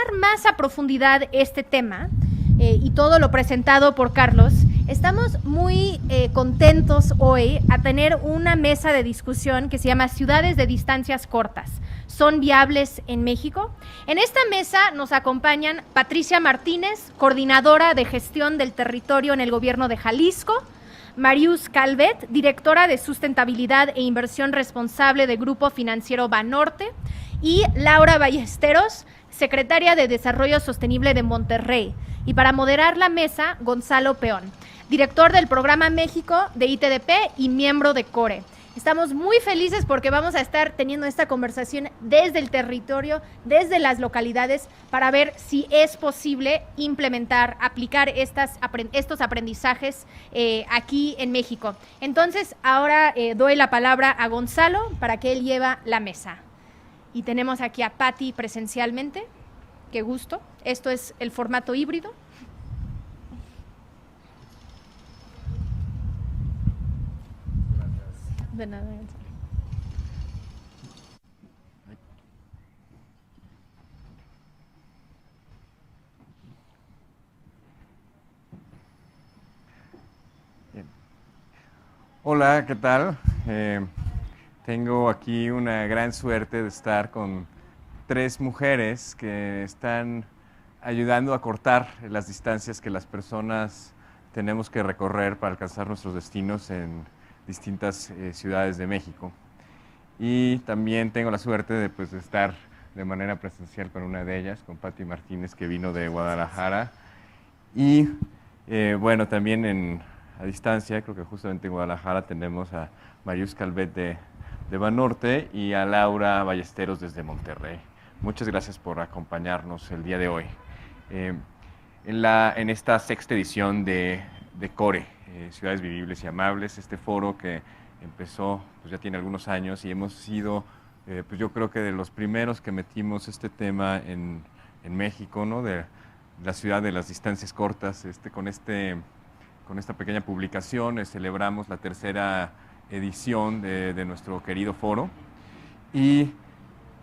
analizar más a profundidad este tema y todo lo presentado por Carlos, estamos muy contentos hoy a tener una mesa de discusión que se llama Ciudades de Distancias Cortas. ¿Son viables en México? En esta mesa nos acompañan Patricia Martínez, coordinadora de gestión del territorio en el gobierno de Jalisco, Marius Calvet, directora de sustentabilidad e inversión responsable de Grupo Financiero Banorte, y Laura Ballesteros, secretaria de Desarrollo Sostenible de Monterrey. Y para moderar la mesa, Gonzalo Peón, director del Programa México de ITDP y miembro de CORE. Estamos muy felices porque vamos a estar teniendo esta conversación desde el territorio, desde las localidades, para ver si es posible implementar, aplicar estos aprendizajes aquí en México. Entonces, ahora doy la palabra a Gonzalo para que él lleve la mesa. Y tenemos aquí a Pati presencialmente. Qué gusto. Esto es el formato híbrido. De nada. Bien. Hola, ¿qué tal? Tengo aquí una gran suerte de estar con 3 mujeres que están ayudando a cortar las distancias que las personas tenemos que recorrer para alcanzar nuestros destinos en distintas ciudades de México. Y también tengo la suerte de, de estar de manera presencial con una de ellas, con Pati Martínez, que vino de Guadalajara. Y bueno, también a distancia, creo que justamente en Guadalajara tenemos a Marius Calvet de Banorte y a Laura Ballesteros desde Monterrey. Muchas gracias por acompañarnos el día de hoy. En esta 6ª edición de CORE, Ciudades Vivibles y Amables, este foro que empezó, ya tiene algunos años y hemos sido, yo creo que de los primeros que metimos este tema en México, ¿no? De la ciudad de las distancias cortas. Con esta pequeña publicación celebramos la 3ª edición de nuestro querido foro y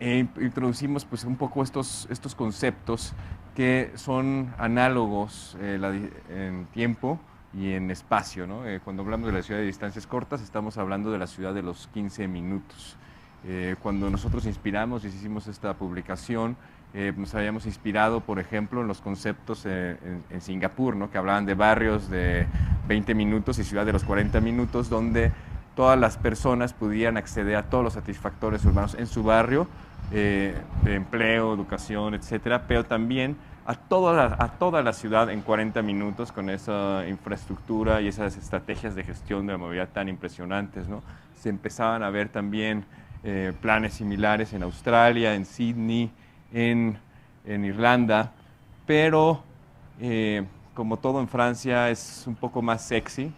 introducimos un poco estos conceptos que son análogos en tiempo y en espacio, ¿no? Cuando hablamos de la ciudad de distancias cortas, estamos hablando de la ciudad de los 15 minutos. Cuando nosotros inspiramos y hicimos esta publicación, nos habíamos inspirado, por ejemplo, en los conceptos en Singapur, ¿no? Que hablaban de barrios de 20 minutos y ciudad de los 40 minutos, donde todas las personas pudieran acceder a todos los satisfactores urbanos en su barrio, de empleo, educación, etcétera, pero también a toda la ciudad en 40 minutos con esa infraestructura y esas estrategias de gestión de la movilidad tan impresionantes, ¿no? Se empezaban a ver también planes similares en Australia, en Sydney, en Irlanda, pero como todo en Francia es un poco más sexy.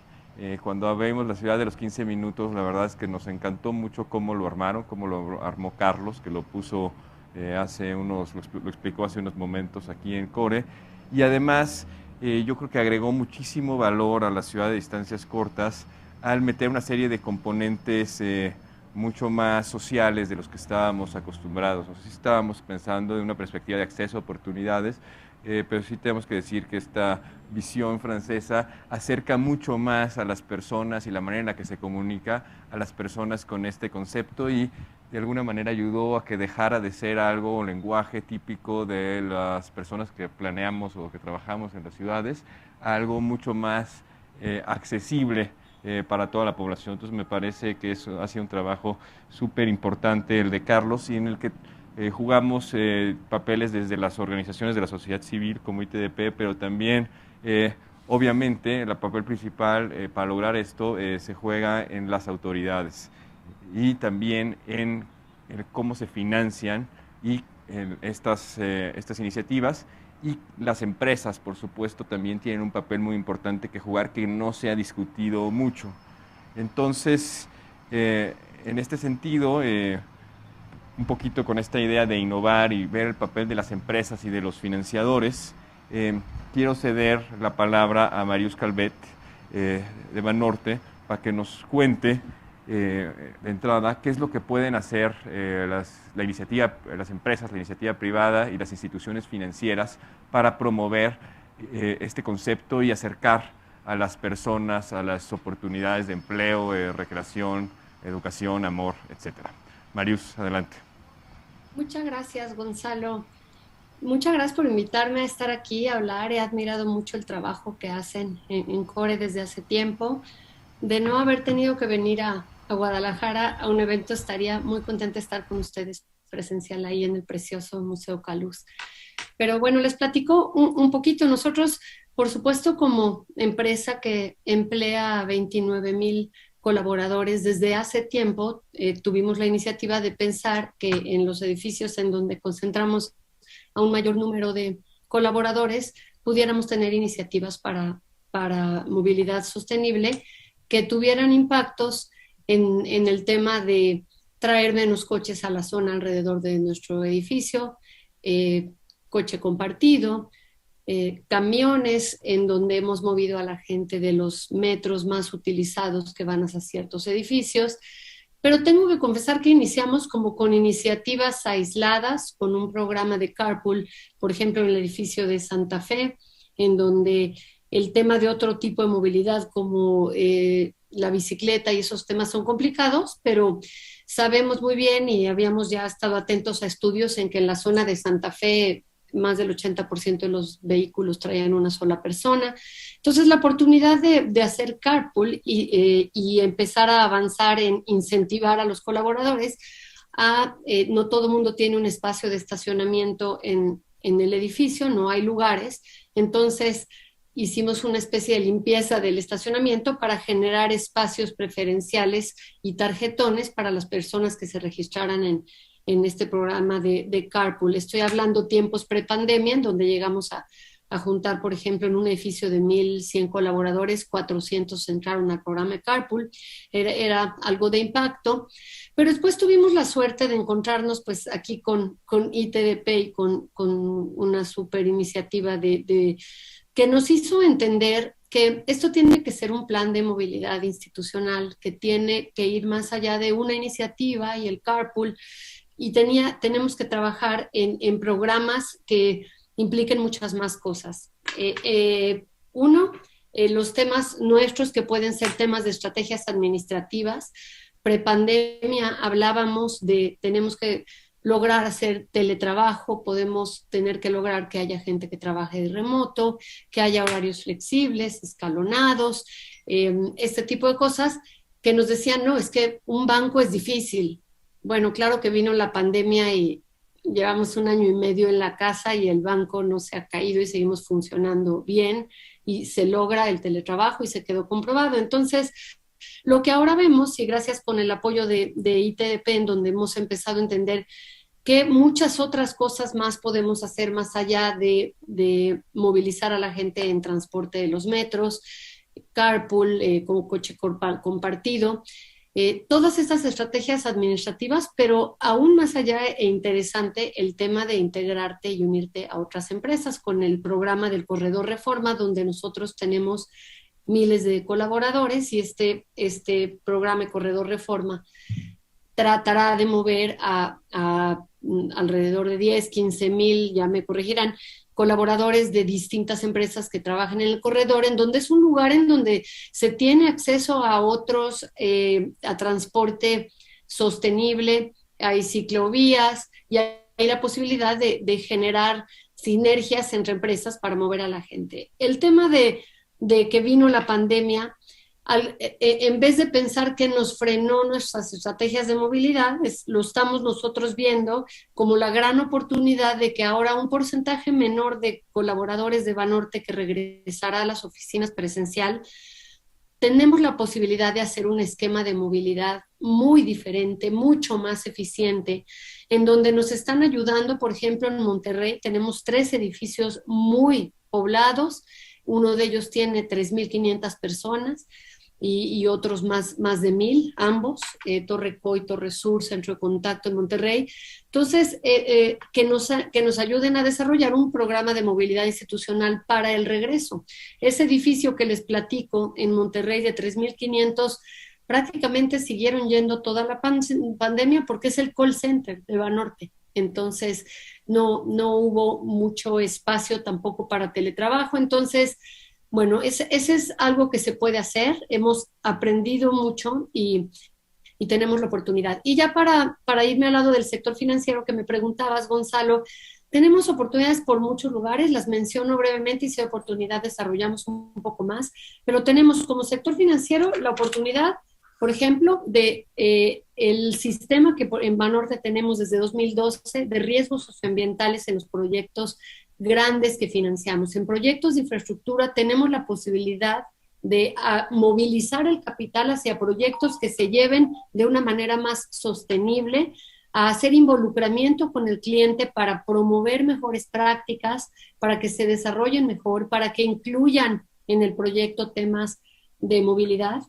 Cuando vemos la ciudad de los 15 minutos, la verdad es que nos encantó mucho cómo lo armaron, cómo lo armó Carlos, que lo puso lo explicó hace unos momentos aquí en CORE, y además yo creo que agregó muchísimo valor a la ciudad de distancias cortas al meter una serie de componentes mucho más sociales de los que estábamos acostumbrados. O sea, sí estábamos pensando en una perspectiva de acceso a oportunidades, pero sí tenemos que decir que esta visión francesa acerca mucho más a las personas y la manera en la que se comunica a las personas con este concepto, y de alguna manera ayudó a que dejara de ser algo lenguaje típico de las personas que planeamos o que trabajamos en las ciudades, a algo mucho más accesible para toda la población. Entonces me parece que eso ha sido un trabajo súper importante el de Carlos, y en el que jugamos papeles desde las organizaciones de la sociedad civil como ITDP, pero también obviamente el papel principal para lograr esto se juega en las autoridades y también en cómo se financian y estas iniciativas. Y las empresas, por supuesto, también tienen un papel muy importante que jugar, que no se ha discutido mucho. Entonces, en este sentido, un poquito con esta idea de innovar y ver el papel de las empresas y de los financiadores, quiero ceder la palabra a Marius Calvet de Banorte para que nos cuente de entrada, ¿qué es lo que pueden hacer las empresas, la iniciativa privada y las instituciones financieras para promover este concepto y acercar a las personas a las oportunidades de empleo, recreación, educación, amor, etcétera? Marius, adelante. Muchas gracias, Gonzalo. Muchas gracias por invitarme a estar aquí a hablar. He admirado mucho el trabajo que hacen en Core desde hace tiempo. De no haber tenido que venir a Guadalajara a un evento, estaría muy contenta de estar con ustedes presencial ahí en el precioso Museo Caluz. Pero bueno, les platico un poquito. Nosotros, por supuesto, como empresa que emplea 29,000 colaboradores, desde hace tiempo tuvimos la iniciativa de pensar que en los edificios en donde concentramos a un mayor número de colaboradores, pudiéramos tener iniciativas para movilidad sostenible que tuvieran impactos en el tema de traer menos coches a la zona alrededor de nuestro edificio, coche compartido, camiones en donde hemos movido a la gente de los metros más utilizados que van hacia ciertos edificios. Pero tengo que confesar que iniciamos como con iniciativas aisladas, con un programa de carpool, por ejemplo, en el edificio de Santa Fe, en donde el tema de otro tipo de movilidad como la bicicleta y esos temas son complicados, pero sabemos muy bien y habíamos ya estado atentos a estudios en que en la zona de Santa Fe más del 80% de los vehículos traían una sola persona. Entonces, la oportunidad de hacer carpool y empezar a avanzar en incentivar a los colaboradores no todo el mundo tiene un espacio de estacionamiento en el edificio, no hay lugares. Entonces, hicimos una especie de limpieza del estacionamiento para generar espacios preferenciales y tarjetones para las personas que se registraran en este programa de carpool. Estoy hablando tiempos prepandemia, en donde llegamos a juntar, por ejemplo, en un edificio de 1,100 colaboradores, 400 entraron al programa de carpool. Era algo de impacto. Pero después tuvimos la suerte de encontrarnos pues aquí con ITDP y con una super iniciativa que nos hizo entender que esto tiene que ser un plan de movilidad institucional, que tiene que ir más allá de una iniciativa y el carpool, y tenemos que trabajar en programas que impliquen muchas más cosas. Uno, los temas nuestros que pueden ser temas de estrategias administrativas. Prepandemia hablábamos tenemos que lograr hacer teletrabajo, podemos tener que lograr que haya gente que trabaje de remoto, que haya horarios flexibles, escalonados, este tipo de cosas que nos decían, no, es que un banco es difícil. Bueno, claro que vino la pandemia y llevamos 1 año y medio en la casa y el banco no se ha caído y seguimos funcionando bien y se logra el teletrabajo y se quedó comprobado. Entonces, lo que ahora vemos, y gracias con el apoyo de ITDP, en donde hemos empezado a entender que muchas otras cosas más podemos hacer más allá de movilizar a la gente en transporte de los metros, carpool, como coche compartido, todas estas estrategias administrativas, pero aún más allá e interesante el tema de integrarte y unirte a otras empresas con el programa del Corredor Reforma, donde nosotros tenemos miles de colaboradores y este programa de Corredor Reforma tratará de mover a alrededor de 10, 15,000, ya me corregirán, colaboradores de distintas empresas que trabajan en el corredor, en donde es un lugar en donde se tiene acceso a otros, a transporte sostenible, hay ciclovías y hay la posibilidad de generar sinergias entre empresas para mover a la gente. El tema de que vino la pandemia, en vez de pensar que nos frenó nuestras estrategias de movilidad, lo estamos nosotros viendo como la gran oportunidad de que ahora un porcentaje menor de colaboradores de Banorte que regresará a las oficinas presencial, tenemos la posibilidad de hacer un esquema de movilidad muy diferente, mucho más eficiente, en donde nos están ayudando. Por ejemplo, en Monterrey tenemos 3 edificios muy poblados, uno de ellos tiene 3,500 personas y otros más de 1,000, ambos, Torre Coy, Torre Sur, Centro de Contacto en Monterrey. Entonces, que nos ayuden a desarrollar un programa de movilidad institucional para el regreso. Ese edificio que les platico en Monterrey de 3,500 prácticamente siguieron yendo toda la pandemia porque es el call center de Banorte. Entonces, no hubo mucho espacio tampoco para teletrabajo. Entonces, bueno, ese es algo que se puede hacer. Hemos aprendido mucho y tenemos la oportunidad. Y ya para irme al lado del sector financiero que me preguntabas, Gonzalo, tenemos oportunidades por muchos lugares, las menciono brevemente y si hay oportunidad desarrollamos un poco más, pero tenemos como sector financiero la oportunidad, por ejemplo, de el sistema que en Banorte tenemos desde 2012 de riesgos socioambientales en los proyectos grandes que financiamos. En proyectos de infraestructura tenemos la posibilidad de movilizar el capital hacia proyectos que se lleven de una manera más sostenible, a hacer involucramiento con el cliente para promover mejores prácticas, para que se desarrollen mejor, para que incluyan en el proyecto temas de movilidad.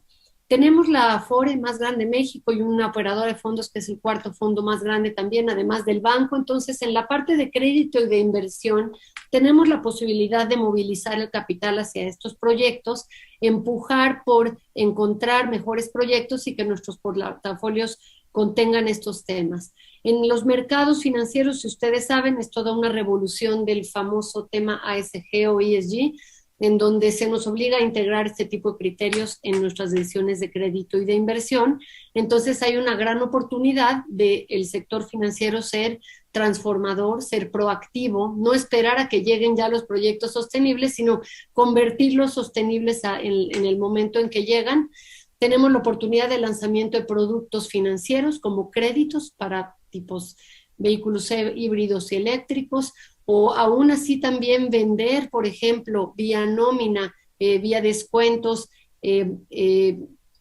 Tenemos la Afore más grande de México y una operadora de fondos que es el cuarto fondo más grande también, además del banco. Entonces, en la parte de crédito y de inversión, tenemos la posibilidad de movilizar el capital hacia estos proyectos, empujar por encontrar mejores proyectos y que nuestros portafolios contengan estos temas. En los mercados financieros, si ustedes saben, es toda una revolución del famoso tema ASG o ESG, en donde se nos obliga a integrar este tipo de criterios en nuestras decisiones de crédito y de inversión. Entonces hay una gran oportunidad del sector financiero ser transformador, ser proactivo, no esperar a que lleguen ya los proyectos sostenibles, sino convertirlos sostenibles en el momento en que llegan. Tenemos la oportunidad de lanzamiento de productos financieros como créditos para tipos vehículos híbridos y eléctricos, o aún así también vender, por ejemplo, vía nómina, vía descuentos,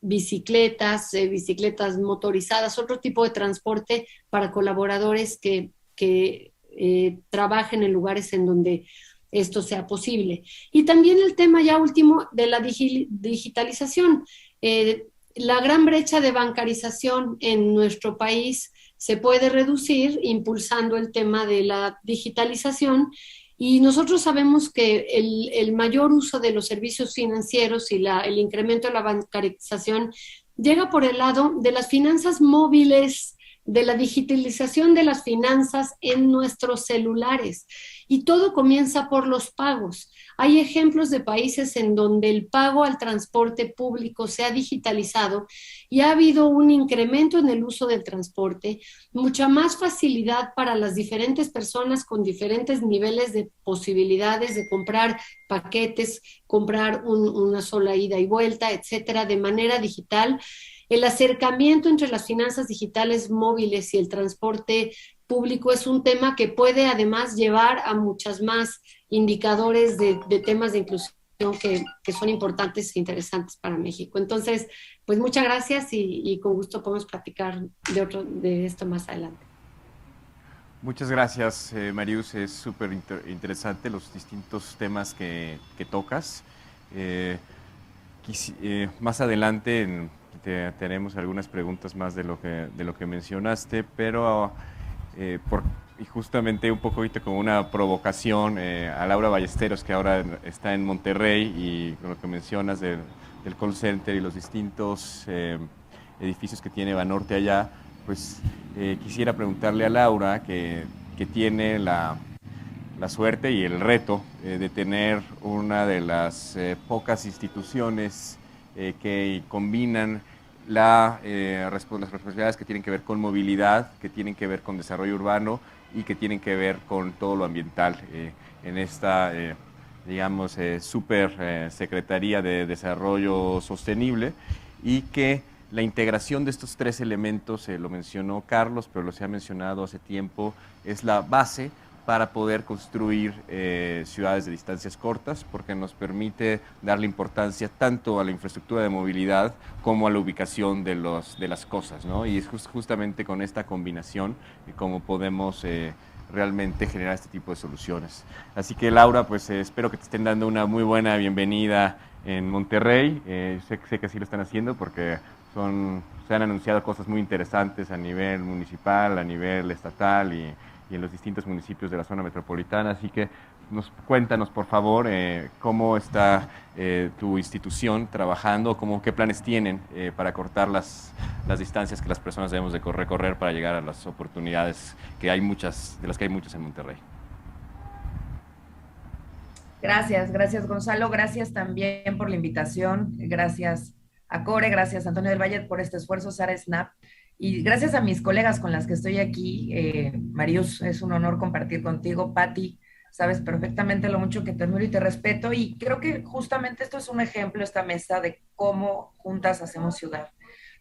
bicicletas, bicicletas motorizadas, otro tipo de transporte para colaboradores que trabajen en lugares en donde esto sea posible. Y también el tema ya último de la digitalización. La gran brecha de bancarización en nuestro país se puede reducir impulsando el tema de la digitalización y nosotros sabemos que el mayor uso de los servicios financieros y el incremento de la bancarización llega por el lado de las finanzas móviles, de la digitalización de las finanzas en nuestros celulares. Y todo comienza por los pagos. Hay ejemplos de países en donde el pago al transporte público se ha digitalizado y ha habido un incremento en el uso del transporte, mucha más facilidad para las diferentes personas con diferentes niveles de posibilidades de comprar paquetes, comprar una sola ida y vuelta, etcétera, de manera digital. El acercamiento entre las finanzas digitales móviles y el transporte público es un tema que puede además llevar a muchas más indicadores de temas de inclusión que son importantes e interesantes para México. Entonces, pues muchas gracias y con gusto podemos platicar de esto más adelante. Muchas gracias, Marius. Es súper interesante los distintos temas que tocas. Más adelante tenemos algunas preguntas más de lo que mencionaste, pero y justamente un poco ahorita como una provocación a Laura Ballesteros, que ahora está en Monterrey, y con lo que mencionas del call center y los distintos edificios que tiene Banorte allá, pues quisiera preguntarle a Laura, que tiene la suerte y el reto de tener una de las pocas instituciones que combinan las responsabilidades que tienen que ver con movilidad, que tienen que ver con desarrollo urbano y que tienen que ver con todo lo ambiental en esta, digamos, super Secretaría de Desarrollo Sostenible, y que la integración de estos tres elementos, lo mencionó Carlos, pero lo se ha mencionado hace tiempo, es la base para poder construir ciudades de distancias cortas, porque nos permite darle importancia tanto a la infraestructura de movilidad como a la ubicación de las cosas, ¿no? Y es justamente con esta combinación como podemos realmente generar este tipo de soluciones. Así que, Laura, pues espero que te estén dando una muy buena bienvenida en Monterrey. Sé que así lo están haciendo porque se han anunciado cosas muy interesantes a nivel municipal, a nivel estatal y en los distintos municipios de la zona metropolitana, así que cuéntanos, por favor, cómo está tu institución trabajando, qué planes tienen para cortar las distancias que las personas debemos de recorrer para llegar a las oportunidades que hay muchas, de las que hay muchas en Monterrey. Gracias Gonzalo, gracias también por la invitación, gracias a Core, gracias a Antonio del Valle por este esfuerzo, Sara Snap, y gracias a mis colegas con las que estoy aquí. Marius, es un honor compartir contigo. Patti, sabes perfectamente lo mucho que te admiro y te respeto, y creo que justamente esto es un ejemplo, esta mesa, de cómo juntas hacemos ciudad.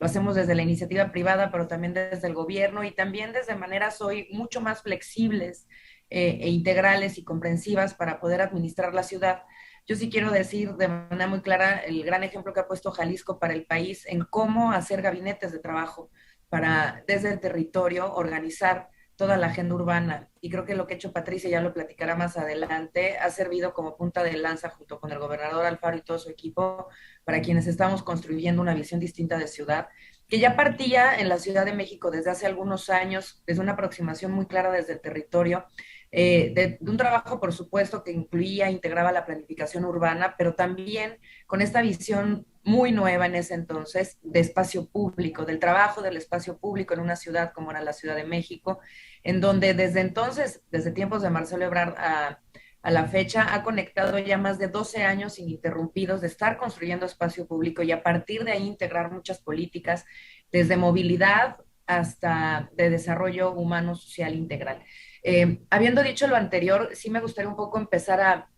Lo hacemos desde la iniciativa privada, pero también desde el gobierno, y también desde maneras hoy mucho más flexibles e integrales y comprensivas para poder administrar la ciudad. Yo sí quiero decir de manera muy clara el gran ejemplo que ha puesto Jalisco para el país en cómo hacer gabinetes de trabajo para, desde el territorio, organizar toda la agenda urbana. Y creo que lo que ha hecho Patricia, ya lo platicará más adelante, ha servido como punta de lanza junto con el gobernador Alfaro y todo su equipo para quienes estamos construyendo una visión distinta de ciudad, que ya partía en la Ciudad de México desde hace algunos años, desde una aproximación muy clara desde el territorio, de un trabajo, por supuesto, que incluía, integraba la planificación urbana, pero también con esta visión muy nueva en ese entonces de espacio público, del trabajo del espacio público en una ciudad como era la Ciudad de México, en donde desde entonces, desde tiempos de Marcelo Ebrard a la fecha, ha conectado ya más de 12 años ininterrumpidos de estar construyendo espacio público, y a partir de ahí integrar muchas políticas, desde movilidad hasta de desarrollo humano social integral. Habiendo dicho lo anterior, sí me gustaría un poco empezar a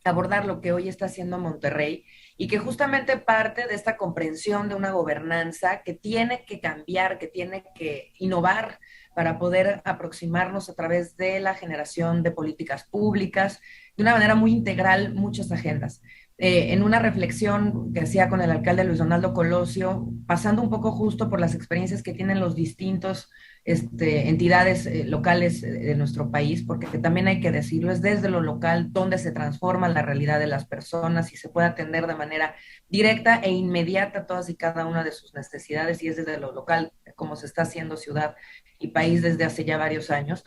abordar lo que hoy está haciendo Monterrey, y que justamente parte de esta comprensión de una gobernanza que tiene que cambiar, que tiene que innovar para poder aproximarnos a través de la generación de políticas públicas, de una manera muy integral, muchas agendas. En una reflexión que hacía con el alcalde Luis Donaldo Colosio, pasando un poco justo por las experiencias que tienen los distintos entidades locales de nuestro país, porque también hay que decirlo, es desde lo local donde se transforma la realidad de las personas y se puede atender de manera directa e inmediata todas y cada una de sus necesidades, y es desde lo local como se está haciendo ciudad y país desde hace ya varios años.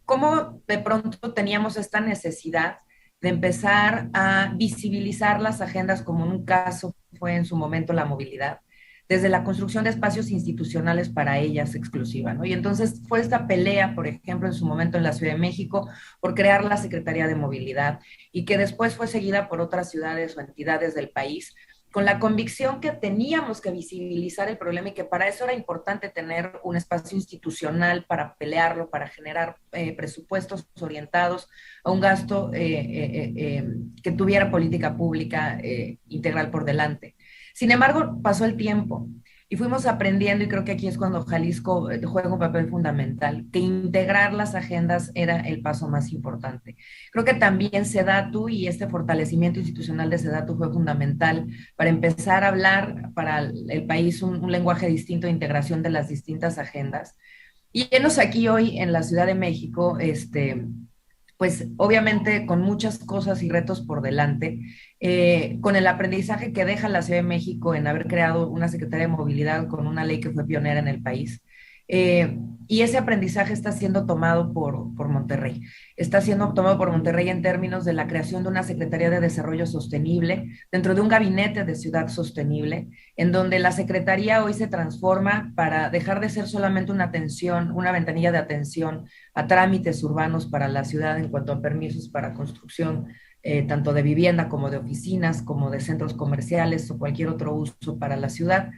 ¿Cómo de pronto teníamos esta necesidad de empezar a visibilizar las agendas, como en un caso fue en su momento la movilidad, desde la construcción de espacios institucionales para ellas exclusiva, ¿no? Y entonces fue esta pelea, por ejemplo, en su momento en la Ciudad de México, por crear la Secretaría de Movilidad, y que después fue seguida por otras ciudades o entidades del país, con la convicción que teníamos que visibilizar el problema, y que para eso era importante tener un espacio institucional para pelearlo, para generar presupuestos orientados a un gasto que tuviera política pública integral por delante. Sin embargo, pasó el tiempo y fuimos aprendiendo, y creo que aquí es cuando Jalisco juega un papel fundamental, que integrar las agendas era el paso más importante. Creo que también SEDATU y este fortalecimiento institucional de SEDATU fue fundamental para empezar a hablar para el país un lenguaje distinto de integración de las distintas agendas. Y enos aquí hoy en la Ciudad de México, pues obviamente con muchas cosas y retos por delante, con el aprendizaje que deja la Ciudad de México en haber creado una Secretaría de Movilidad con una ley que fue pionera en el país. Y ese aprendizaje está siendo tomado por Monterrey. Está siendo tomado por Monterrey en términos de la creación de una Secretaría de Desarrollo Sostenible dentro de un gabinete de ciudad sostenible, en donde la Secretaría hoy se transforma para dejar de ser solamente una atención, una ventanilla de atención a trámites urbanos para la ciudad en cuanto a permisos para construcción, tanto de vivienda como de oficinas, como de centros comerciales o cualquier otro uso para la ciudad,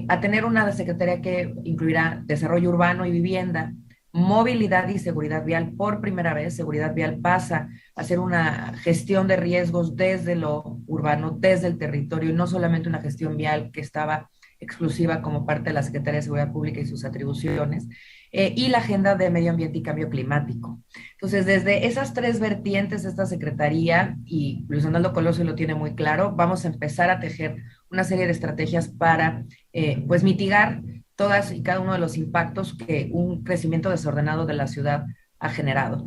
a tener una secretaría que incluirá desarrollo urbano y vivienda, movilidad y seguridad vial. Por primera vez, seguridad vial pasa a hacer una gestión de riesgos desde lo urbano, desde el territorio, y no solamente una gestión vial que estaba exclusiva como parte de la Secretaría de Seguridad Pública y sus atribuciones, y la agenda de medio ambiente y cambio climático. Entonces, desde esas tres vertientes de esta secretaría, y Luis Donaldo Colosio lo tiene muy claro, vamos a empezar a tejer una serie de estrategias para pues mitigar todas y cada uno de los impactos que un crecimiento desordenado de la ciudad ha generado.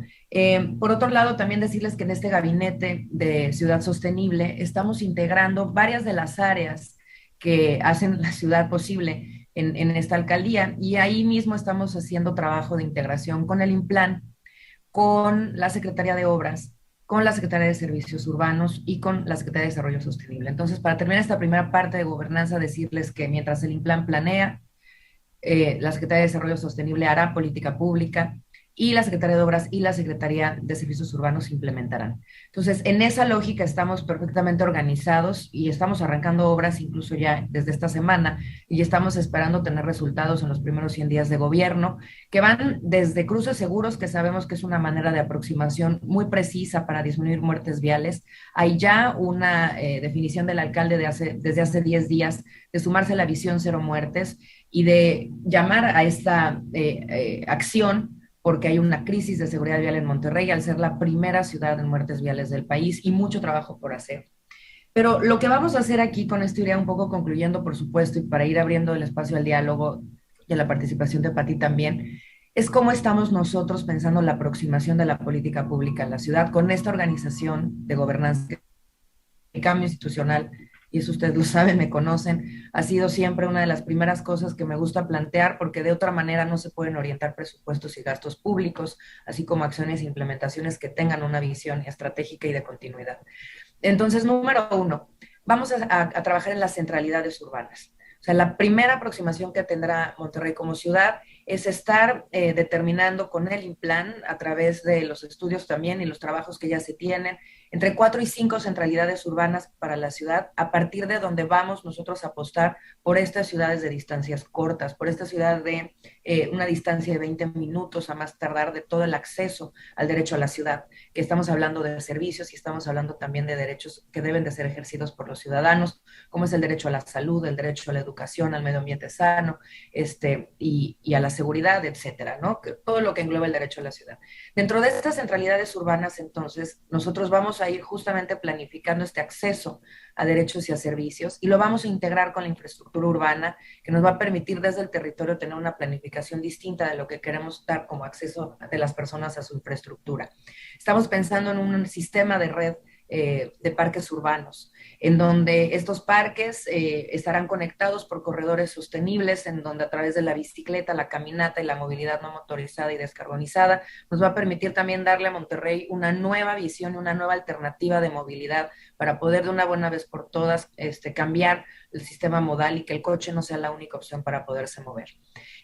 Por otro lado, también decirles que en este gabinete de ciudad sostenible estamos integrando varias de las áreas que hacen la ciudad posible en esta alcaldía, y ahí mismo estamos haciendo trabajo de integración con el INPLAN, con la Secretaría de Obras, con la Secretaría de Servicios Urbanos y con la Secretaría de Desarrollo Sostenible. Entonces, para terminar esta primera parte de gobernanza, decirles que mientras el INPLAN planea, la Secretaría de Desarrollo Sostenible hará política pública y la Secretaría de Obras y la Secretaría de Servicios Urbanos implementarán. Entonces, en esa lógica estamos perfectamente organizados y estamos arrancando obras incluso ya desde esta semana y estamos esperando tener resultados en los primeros 100 días de gobierno, que van desde cruces seguros, que sabemos que es una manera de aproximación muy precisa para disminuir muertes viales. Hay ya una definición del alcalde desde hace 10 días de sumarse a la visión cero muertes y de llamar a esta acción porque hay una crisis de seguridad vial en Monterrey al ser la primera ciudad en muertes viales del país y mucho trabajo por hacer. Pero lo que vamos a hacer aquí, con esto iría un poco concluyendo, por supuesto, y para ir abriendo el espacio al diálogo y a la participación de Pati también, es cómo estamos nosotros pensando la aproximación de la política pública en la ciudad con esta organización de gobernanza, el cambio institucional, y eso ustedes lo saben, me conocen, ha sido siempre una de las primeras cosas que me gusta plantear, porque de otra manera no se pueden orientar presupuestos y gastos públicos, así como acciones e implementaciones que tengan una visión estratégica y de continuidad. Entonces, número uno, vamos a trabajar en las centralidades urbanas. O sea, la primera aproximación que tendrá Monterrey como ciudad es estar determinando con el INPLAN, a través de los estudios también y los trabajos que ya se tienen, entre 4 y 5 centralidades urbanas para la ciudad, a partir de donde vamos nosotros a apostar por estas ciudades de distancias cortas, por esta ciudad de una distancia de 20 minutos a más tardar de todo el acceso al derecho a la ciudad, que estamos hablando de servicios y estamos hablando también de derechos que deben de ser ejercidos por los ciudadanos, como es el derecho a la salud, el derecho a la educación, al medio ambiente sano, y a la seguridad, etcétera, ¿no? Todo lo que engloba el derecho a la ciudad. Dentro de estas centralidades urbanas, entonces, nosotros vamos a ir justamente planificando este acceso a derechos y a servicios y lo vamos a integrar con la infraestructura urbana, que nos va a permitir desde el territorio tener una planificación distinta de lo que queremos dar como acceso de las personas a su infraestructura. Estamos pensando en un sistema de red de parques urbanos, en donde estos parques estarán conectados por corredores sostenibles, en donde a través de la bicicleta, la caminata y la movilidad no motorizada y descarbonizada nos va a permitir también darle a Monterrey una nueva visión y una nueva alternativa de movilidad para poder de una buena vez por todas cambiar el sistema modal y que el coche no sea la única opción para poderse mover.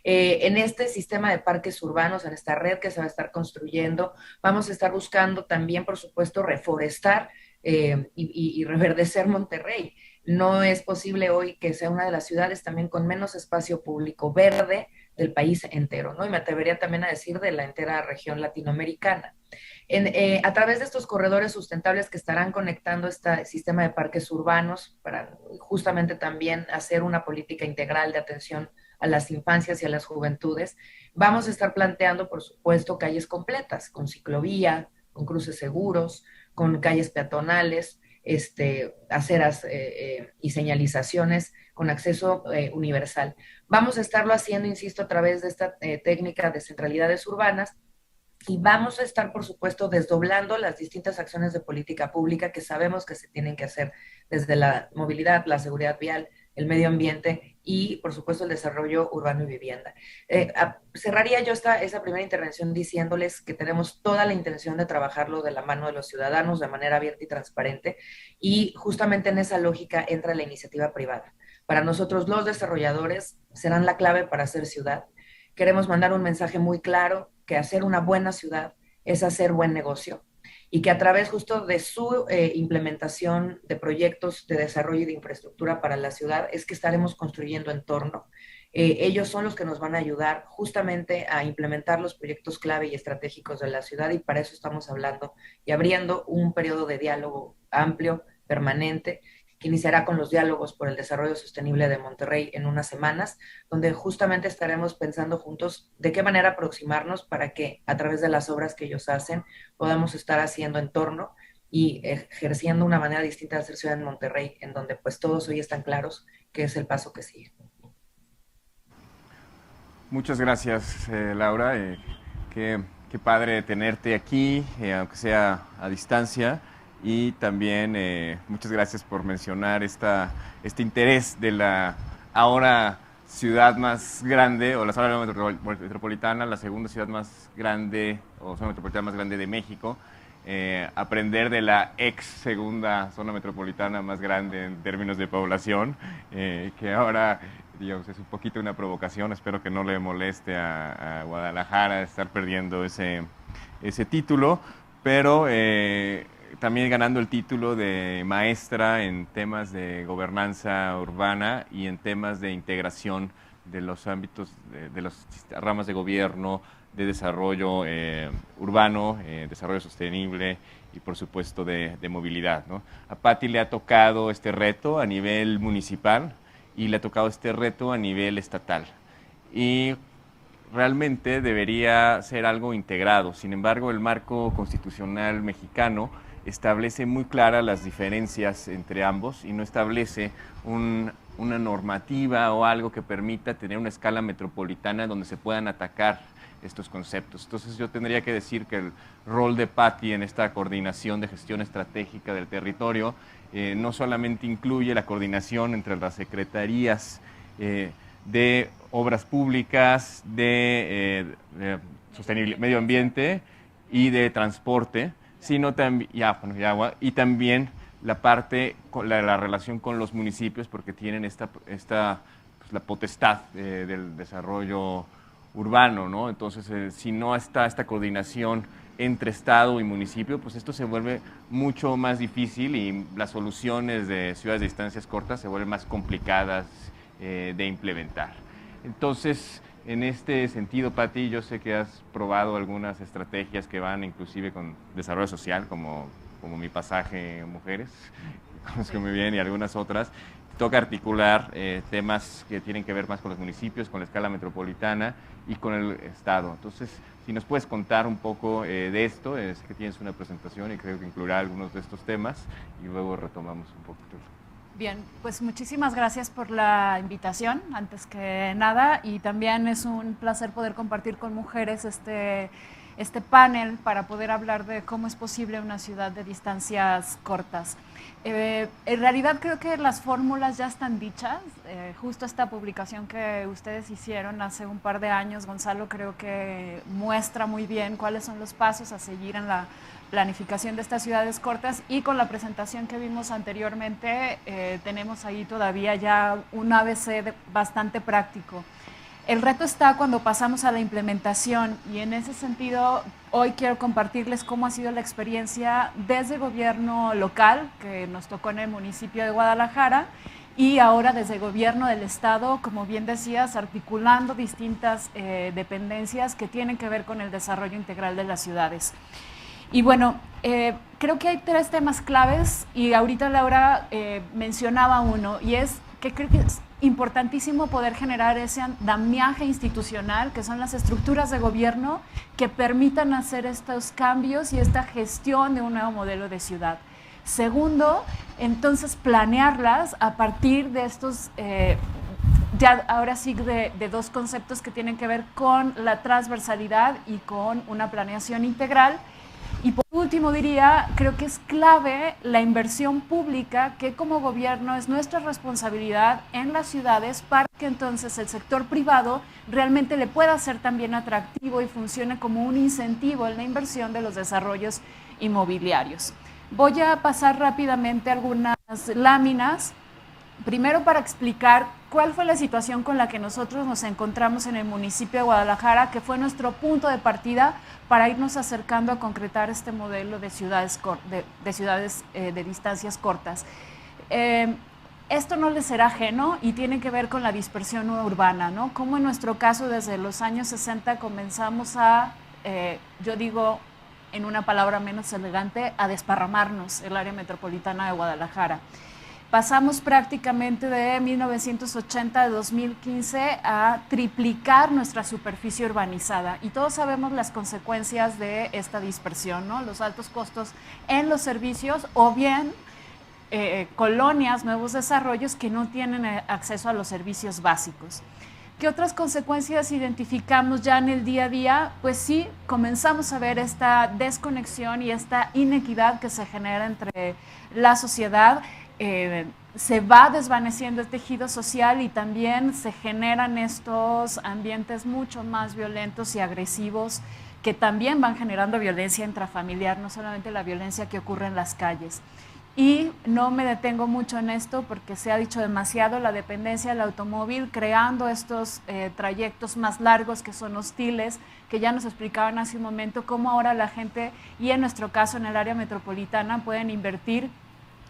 En este sistema de parques urbanos, en esta red que se va a estar construyendo, vamos a estar buscando también, por supuesto, reforestar y reverdecer Monterrey. No es posible hoy que sea una de las ciudades también con menos espacio público verde del país entero, ¿no? Y me atrevería también a decir de la entera región latinoamericana. A través de estos corredores sustentables que estarán conectando este sistema de parques urbanos para justamente también hacer una política integral de atención a las infancias y a las juventudes, vamos a estar planteando, por supuesto, calles completas, con ciclovía, con cruces seguros, con calles peatonales, aceras y señalizaciones con acceso universal. Vamos a estarlo haciendo, insisto, a través de esta técnica de centralidades urbanas, y vamos a estar, por supuesto, desdoblando las distintas acciones de política pública que sabemos que se tienen que hacer desde la movilidad, la seguridad vial, el medio ambiente y, por supuesto, el desarrollo urbano y vivienda. Cerraría yo esa primera intervención diciéndoles que tenemos toda la intención de trabajarlo de la mano de los ciudadanos de manera abierta y transparente, y justamente en esa lógica entra la iniciativa privada. Para nosotros, los desarrolladores serán la clave para hacer ciudad. Queremos mandar un mensaje muy claro que hacer una buena ciudad es hacer buen negocio, y que a través justo de su implementación de proyectos de desarrollo y de infraestructura para la ciudad es que estaremos construyendo entorno. Ellos son los que nos van a ayudar justamente a implementar los proyectos clave y estratégicos de la ciudad, y para eso estamos hablando y abriendo un periodo de diálogo amplio, permanente, que iniciará con los diálogos por el desarrollo sostenible de Monterrey en unas semanas, donde justamente estaremos pensando juntos de qué manera aproximarnos para que a través de las obras que ellos hacen podamos estar haciendo entorno y ejerciendo una manera distinta de hacer ciudad en Monterrey, en donde pues todos hoy están claros que es el paso que sigue. Muchas gracias, Laura. Qué padre tenerte aquí, aunque sea a distancia. Y también muchas gracias por mencionar este interés de la ahora ciudad más grande, o la zona metropolitana, la segunda ciudad más grande, o zona metropolitana más grande de México, aprender de la ex segunda zona metropolitana más grande en términos de población, que ahora, digamos, es un poquito una provocación. Espero que no le moleste a Guadalajara estar perdiendo ese título, pero también ganando el título de maestra en temas de gobernanza urbana y en temas de integración de los ámbitos, de las ramas de gobierno, de desarrollo urbano, desarrollo sostenible y por supuesto de movilidad, ¿no? A Patti le ha tocado este reto a nivel municipal y le ha tocado este reto a nivel estatal. Y realmente debería ser algo integrado. Sin embargo, el marco constitucional mexicano establece muy claras las diferencias entre ambos y no establece una normativa o algo que permita tener una escala metropolitana donde se puedan atacar estos conceptos. Entonces yo tendría que decir que el rol de Patti en esta coordinación de gestión estratégica del territorio no solamente incluye la coordinación entre las secretarías de obras públicas, de sostenibilidad, medio ambiente y de transporte, sino también, y agua, y también la parte, la relación con los municipios, porque tienen pues, la potestad del desarrollo urbano, ¿no? Entonces, si no está esta coordinación entre Estado y municipio, pues esto se vuelve mucho más difícil y las soluciones de ciudades de distancias cortas se vuelven más complicadas de implementar. Entonces, en este sentido, Patti, yo sé que has probado algunas estrategias que van inclusive con desarrollo social, como mi pasaje Mujeres, que conozco muy bien, y algunas otras. Toca articular temas que tienen que ver más con los municipios, con la escala metropolitana y con el Estado. Entonces, si nos puedes contar un poco de esto, sé que tienes una presentación y creo que incluirá algunos de estos temas y luego retomamos un poquito. Bien, pues muchísimas gracias por la invitación, antes que nada, y también es un placer poder compartir con mujeres este panel para poder hablar de cómo es posible una ciudad de distancias cortas. En realidad creo que las fórmulas ya están dichas. Justo esta publicación que ustedes hicieron hace un par de años, Gonzalo, creo que muestra muy bien cuáles son los pasos a seguir en la planificación de estas ciudades cortas, y con la presentación que vimos anteriormente tenemos ahí todavía ya un ABC bastante práctico. El reto está cuando pasamos a la implementación, y en ese sentido hoy quiero compartirles cómo ha sido la experiencia desde el gobierno local, que nos tocó en el municipio de Guadalajara, y ahora desde el gobierno del estado, como bien decías, articulando distintas dependencias que tienen que ver con el desarrollo integral de las ciudades. Y bueno, creo que hay tres temas claves, y ahorita Laura mencionaba uno, y es que creo que es importantísimo poder generar ese andamiaje institucional, que son las estructuras de gobierno que permitan hacer estos cambios y esta gestión de un nuevo modelo de ciudad. Segundo, entonces planearlas a partir de estos, ya ahora sí, de dos conceptos que tienen que ver con la transversalidad y con una planeación integral. Y por último diría, creo que es clave la inversión pública, que como gobierno es nuestra responsabilidad en las ciudades, para que entonces el sector privado realmente le pueda ser también atractivo y funcione como un incentivo en la inversión de los desarrollos inmobiliarios. Voy a pasar rápidamente algunas láminas, primero para explicar cuál fue la situación con la que nosotros nos encontramos en el municipio de Guadalajara, que fue nuestro punto de partida para irnos acercando a concretar este modelo de ciudades de distancias cortas. Esto no les será ajeno y tiene que ver con la dispersión urbana, ¿no? Como en nuestro caso desde los años 60 comenzamos a, yo digo en una palabra menos elegante, a desparramarnos el área metropolitana de Guadalajara. Pasamos prácticamente de 1980 a 2015 a triplicar nuestra superficie urbanizada, y todos sabemos las consecuencias de esta dispersión, ¿no? Los altos costos en los servicios, o bien colonias, nuevos desarrollos que no tienen acceso a los servicios básicos. ¿Qué otras consecuencias identificamos ya en el día a día? Pues sí, comenzamos a ver esta desconexión y esta inequidad que se genera entre la sociedad. se va desvaneciendo el tejido social y también se generan estos ambientes mucho más violentos y agresivos que también van generando violencia intrafamiliar, no solamente la violencia que ocurre en las calles. Y no me detengo mucho en esto porque se ha dicho demasiado, la dependencia del automóvil, creando estos trayectos más largos que son hostiles, que ya nos explicaban hace un momento cómo ahora la gente, y en nuestro caso en el área metropolitana, pueden invertir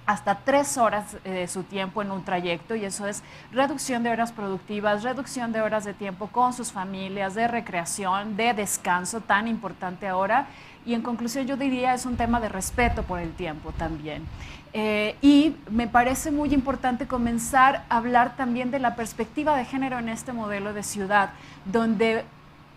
hasta 3 horas de su tiempo en un trayecto, y eso es reducción de horas productivas, reducción de horas de tiempo con sus familias, de recreación, de descanso, tan importante ahora. Y en conclusión yo diría es un tema de respeto por el tiempo también. Y me parece muy importante comenzar a hablar también de la perspectiva de género en este modelo de ciudad, donde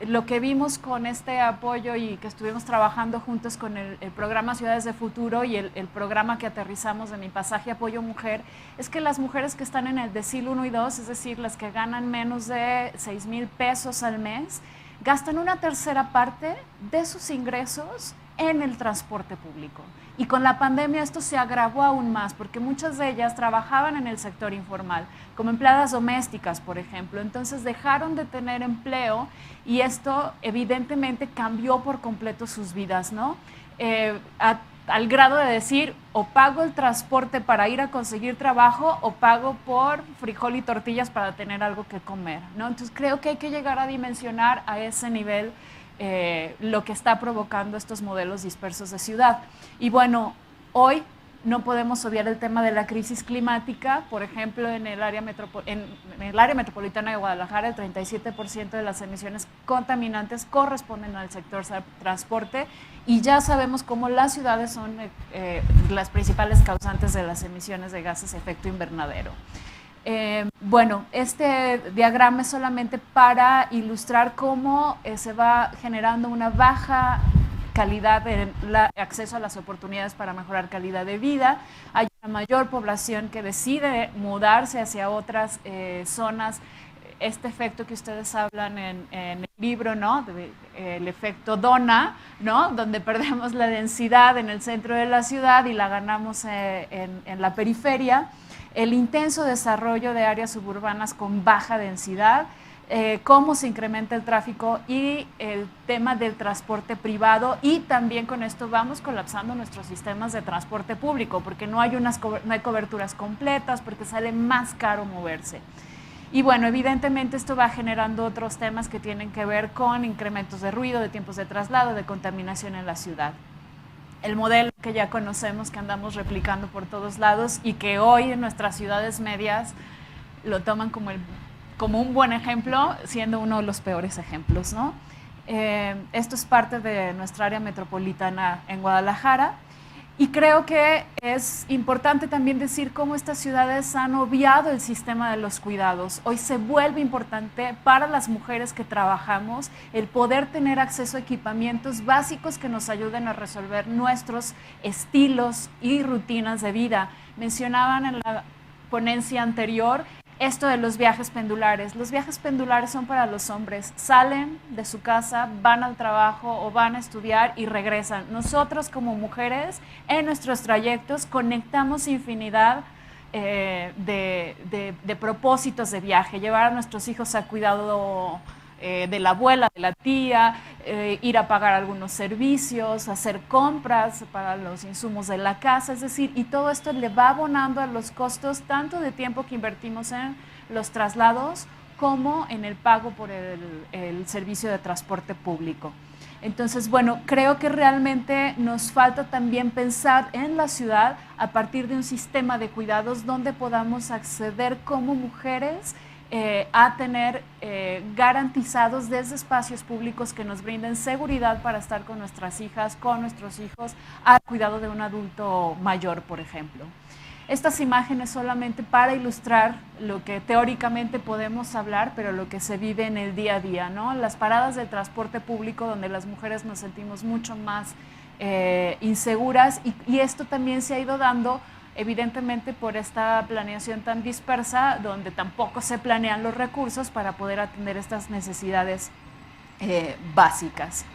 lo que vimos con este apoyo y que estuvimos trabajando juntos con el programa Ciudades de Futuro y el programa que aterrizamos de Mi Pasaje Apoyo Mujer, es que las mujeres que están en el decil 1 y 2, es decir, las que ganan menos de 6,000 pesos al mes, gastan una tercera parte de sus ingresos en el transporte público. Y con la pandemia esto se agravó aún más porque muchas de ellas trabajaban en el sector informal, como empleadas domésticas, por ejemplo. Entonces dejaron de tener empleo y esto evidentemente cambió por completo sus vidas, ¿no? Al grado de decir, o pago el transporte para ir a conseguir trabajo o pago por frijol y tortillas para tener algo que comer, ¿no? Entonces creo que hay que llegar a dimensionar a ese nivel lo que está provocando estos modelos dispersos de ciudad. Y bueno, hoy no podemos obviar el tema de la crisis climática. Por ejemplo, en el área metropolitana de Guadalajara, el 37% de las emisiones contaminantes corresponden al sector transporte, y ya sabemos cómo las ciudades son las principales causantes de las emisiones de gases de efecto invernadero. Bueno, este diagrama es solamente para ilustrar cómo se va generando una baja calidad en el acceso a las oportunidades para mejorar calidad de vida. Hay una mayor población que decide mudarse hacia otras zonas. Este efecto que ustedes hablan en el libro, ¿no? El efecto Donna, ¿no? Donde perdemos la densidad en el centro de la ciudad y la ganamos en la periferia. El intenso desarrollo de áreas suburbanas con baja densidad, cómo se incrementa el tráfico y el tema del transporte privado, y también con esto vamos colapsando nuestros sistemas de transporte público porque no hay coberturas completas, porque sale más caro moverse. Y bueno, evidentemente esto va generando otros temas que tienen que ver con incrementos de ruido, de tiempos de traslado, de contaminación en la ciudad. El modelo que ya conocemos, que andamos replicando por todos lados y que hoy en nuestras ciudades medias lo toman como un buen ejemplo, siendo uno de los peores ejemplos, ¿no? Esto es parte de nuestra área metropolitana en Guadalajara. Y creo que es importante también decir cómo estas ciudades han obviado el sistema de los cuidados. Hoy se vuelve importante para las mujeres que trabajamos el poder tener acceso a equipamientos básicos que nos ayuden a resolver nuestros estilos y rutinas de vida. Mencionaban en la ponencia anterior esto de los viajes pendulares. Los viajes pendulares son para los hombres. Salen de su casa, van al trabajo o van a estudiar y regresan. Nosotros como mujeres en nuestros trayectos conectamos infinidad de propósitos de viaje. Llevar a nuestros hijos a cuidado de la abuela, de la tía, ir a pagar algunos servicios, hacer compras para los insumos de la casa, es decir, y todo esto le va abonando a los costos tanto de tiempo que invertimos en los traslados como en el pago por el servicio de transporte público. Entonces, bueno, creo que realmente nos falta también pensar en la ciudad a partir de un sistema de cuidados donde podamos acceder como mujeres a tener garantizados desde espacios públicos que nos brinden seguridad para estar con nuestras hijas, con nuestros hijos, al cuidado de un adulto mayor, por ejemplo. Estas imágenes solamente para ilustrar lo que teóricamente podemos hablar, pero lo que se vive en el día a día, ¿no? Las paradas del transporte público donde las mujeres nos sentimos mucho más inseguras, y esto también se ha ido dando evidentemente por esta planeación tan dispersa, donde tampoco se planean los recursos para poder atender estas necesidades básicas.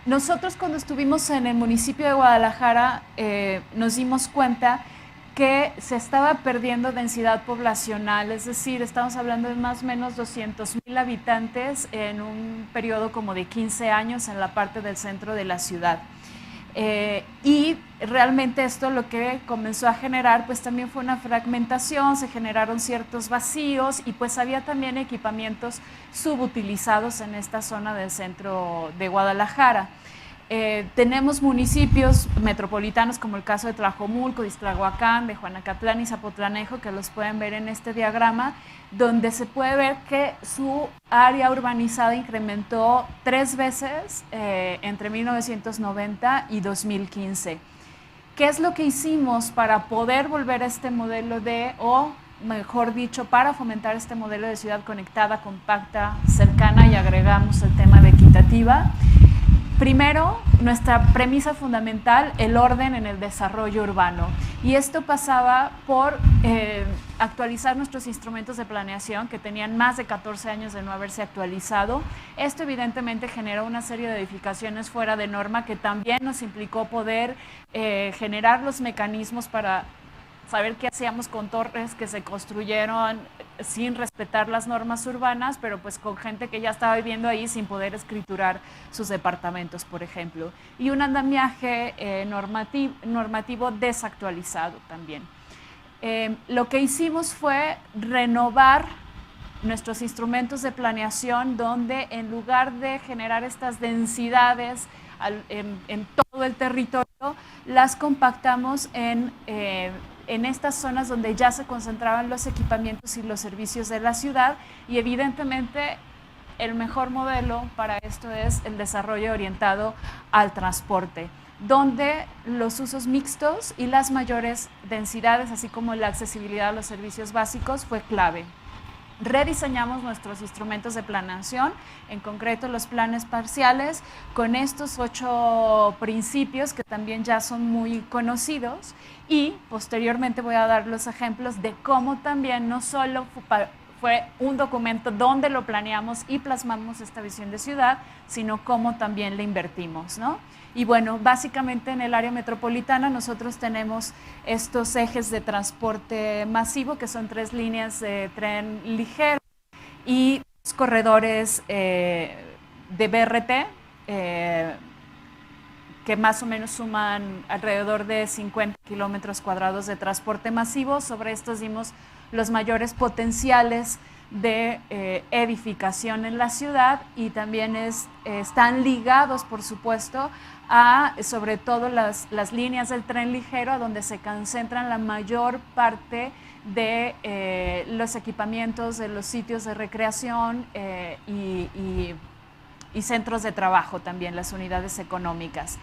nosotros cuando estuvimos en el municipio de Guadalajara nos dimos cuenta que se estaba perdiendo densidad poblacional, es decir, estamos hablando de más o menos 200,000 habitantes en un periodo como de 15 años en la parte del centro de la ciudad. Y realmente esto lo que comenzó a generar pues también fue una fragmentación, se generaron ciertos vacíos y pues había también equipamientos subutilizados en esta zona del centro de Guadalajara. Tenemos municipios metropolitanos como el caso de Tlajomulco, de Iztlahuacán, de Juanacatlán y Zapotlanejo, que los pueden ver en este diagrama, donde se puede ver que su área urbanizada incrementó 3 veces entre 1990 y 2015. ¿Qué es lo que hicimos para poder volver a este modelo o mejor dicho, para fomentar este modelo de ciudad conectada, compacta, cercana, y agregamos el tema de equitativa? Primero, nuestra premisa fundamental, el orden en el desarrollo urbano. Y esto pasaba por actualizar nuestros instrumentos de planeación, que tenían más de 14 años de no haberse actualizado. Esto evidentemente generó una serie de edificaciones fuera de norma que también nos implicó poder generar los mecanismos para saber qué hacíamos con torres que se construyeron sin respetar las normas urbanas, pero pues con gente que ya estaba viviendo ahí sin poder escriturar sus departamentos, por ejemplo. Y un andamiaje normativo desactualizado también. Lo que hicimos fue renovar nuestros instrumentos de planeación, donde en lugar de generar estas densidades en todo el territorio, las compactamos en estas zonas donde ya se concentraban los equipamientos y los servicios de la ciudad, y evidentemente el mejor modelo para esto es el desarrollo orientado al transporte, donde los usos mixtos y las mayores densidades, así como la accesibilidad a los servicios básicos, fue clave. Rediseñamos nuestros instrumentos de planeación, en concreto los planes parciales, con estos 8 principios que también ya son muy conocidos, y posteriormente voy a dar los ejemplos de cómo también no solo fue un documento donde lo planeamos y plasmamos esta visión de ciudad, sino cómo también le invertimos, ¿no? Y bueno, básicamente en el área metropolitana nosotros tenemos estos ejes de transporte masivo, que son 3 líneas de tren ligero y 2 corredores de BRT, que más o menos suman alrededor de 50 kilómetros cuadrados de transporte masivo. Sobre estos dimos los mayores potenciales de edificación en la ciudad, y también están ligados, por supuesto, a sobre todo las líneas del tren ligero, a donde se concentran la mayor parte de los equipamientos, de los sitios de recreación y centros de trabajo también, las unidades económicas.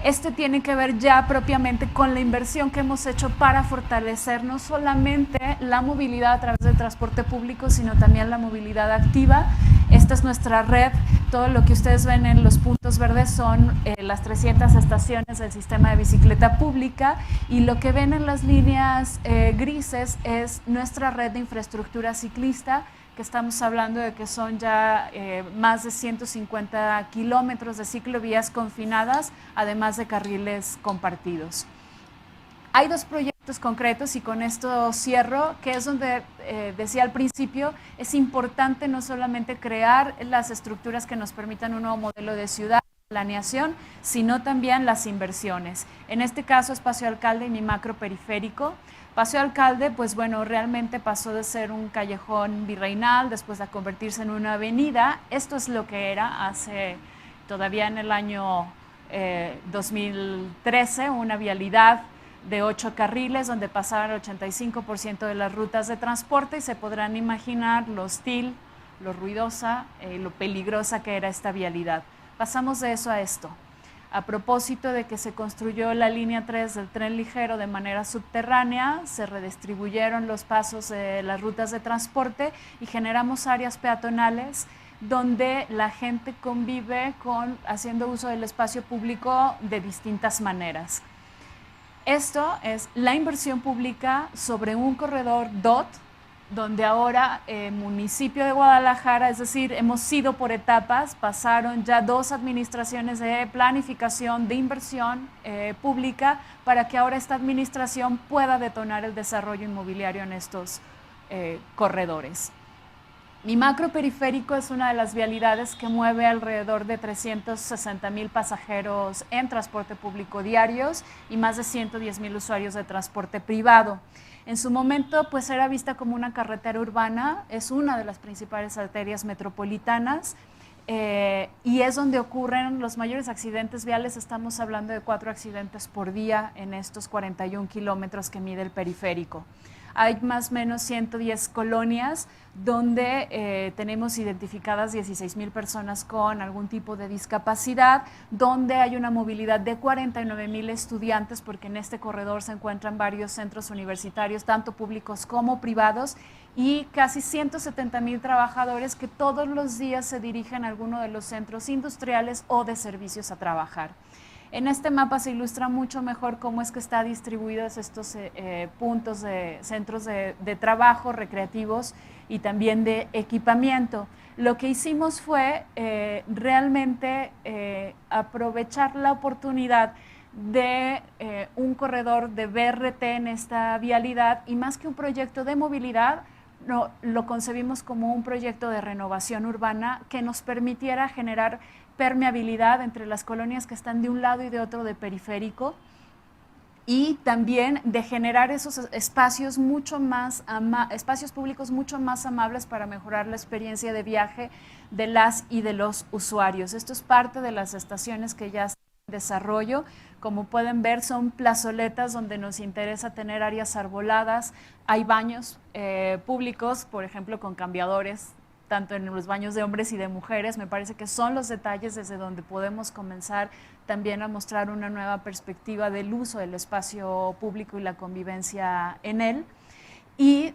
Esto tiene que ver ya propiamente con la inversión que hemos hecho para fortalecer no solamente la movilidad a través del transporte público, sino también la movilidad activa. Esta es nuestra red. Todo lo que ustedes ven en los puntos verdes son las 300 estaciones del sistema de bicicleta pública, y lo que ven en las líneas grises es nuestra red de infraestructura ciclista, que estamos hablando de que son ya más de 150 kilómetros de ciclovías confinadas, además de carriles compartidos. Hay 2 proyectos concretos, y con esto cierro, que es donde decía al principio, es importante no solamente crear las estructuras que nos permitan un nuevo modelo de ciudad, planeación, sino también las inversiones. En este caso, Espacio Alcalde y mi macro periférico. Paseo Alcalde, pues bueno, realmente pasó de ser un callejón virreinal después de convertirse en una avenida. Esto es lo que era todavía en el año 2013, una vialidad de 8 carriles donde pasaban el 85% de las rutas de transporte, y se podrán imaginar lo hostil, lo ruidosa, lo peligrosa que era esta vialidad. Pasamos de eso a esto. A propósito de que se construyó la línea 3 del tren ligero de manera subterránea, se redistribuyeron los pasos de las rutas de transporte y generamos áreas peatonales donde la gente convive haciendo uso del espacio público de distintas maneras. Esto es la inversión pública sobre un corredor DOT donde ahora municipio de Guadalajara, es decir, hemos ido por etapas, pasaron ya 2 administraciones de planificación, de inversión pública, para que ahora esta administración pueda detonar el desarrollo inmobiliario en estos corredores. Mi macroperiférico es una de las vialidades que mueve alrededor de 360,000 pasajeros en transporte público diarios y más de 110,000 usuarios de transporte privado. En su momento, pues era vista como una carretera urbana, es una de las principales arterias metropolitanas y es donde ocurren los mayores accidentes viales. Estamos hablando de 4 accidentes por día en estos 41 kilómetros que mide el periférico. Hay más o menos 110 colonias donde tenemos identificadas 16,000 personas con algún tipo de discapacidad, donde hay una movilidad de 49,000 estudiantes, porque en este corredor se encuentran varios centros universitarios, tanto públicos como privados, y casi 170,000 trabajadores que todos los días se dirigen a alguno de los centros industriales o de servicios a trabajar. En este mapa se ilustra mucho mejor cómo es que están distribuidos estos puntos de centros de trabajo, recreativos y también de equipamiento. Lo que hicimos fue realmente aprovechar la oportunidad de un corredor de BRT en esta vialidad, y más que un proyecto de movilidad, lo concebimos como un proyecto de renovación urbana que nos permitiera generar permeabilidad entre las colonias que están de un lado y de otro de periférico, y también de generar esos espacios espacios públicos mucho más amables para mejorar la experiencia de viaje de las y de los usuarios. Esto es parte de las estaciones que ya están en desarrollo. Como pueden ver, son plazoletas donde nos interesa tener áreas arboladas. Hay baños públicos, por ejemplo, con cambiadores, tanto en los baños de hombres y de mujeres. Me parece que son los detalles desde donde podemos comenzar también a mostrar una nueva perspectiva del uso del espacio público y la convivencia en él. Y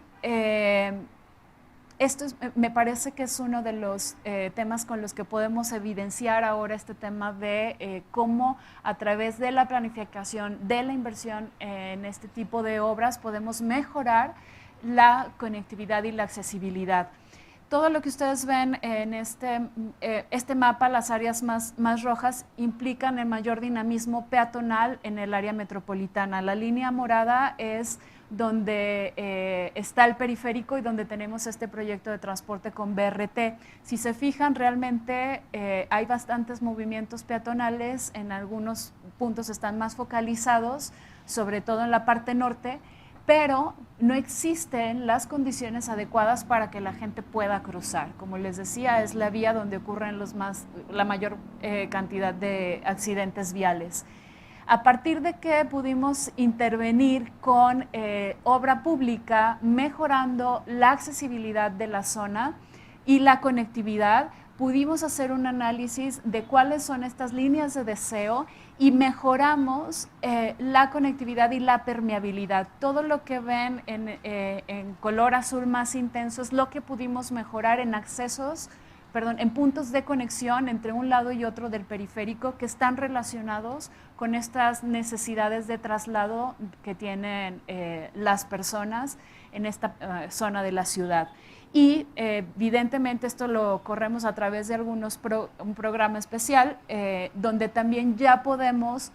me parece que es uno de los temas con los que podemos evidenciar ahora este tema de cómo a través de la planificación, de la inversión en este tipo de obras, podemos mejorar la conectividad y la accesibilidad. Todo lo que ustedes ven en este mapa, las áreas más rojas, implican el mayor dinamismo peatonal en el área metropolitana. La línea morada es donde está el periférico y donde tenemos este proyecto de transporte con BRT. Si se fijan, realmente hay bastantes movimientos peatonales, en algunos puntos están más focalizados, sobre todo en la parte norte, pero no existen las condiciones adecuadas para que la gente pueda cruzar. Como les decía, es la vía donde ocurren la mayor cantidad de accidentes viales. A partir de que pudimos intervenir con obra pública, mejorando la accesibilidad de la zona y la conectividad, pudimos hacer un análisis de cuáles son estas líneas de deseo y mejoramos la conectividad y la permeabilidad. Todo lo que ven en color azul más intenso es lo que pudimos mejorar en en puntos de conexión entre un lado y otro del periférico, que están relacionados con estas necesidades de traslado que tienen las personas en esta zona de la ciudad. Y evidentemente esto lo corremos a través de un programa especial donde también ya podemos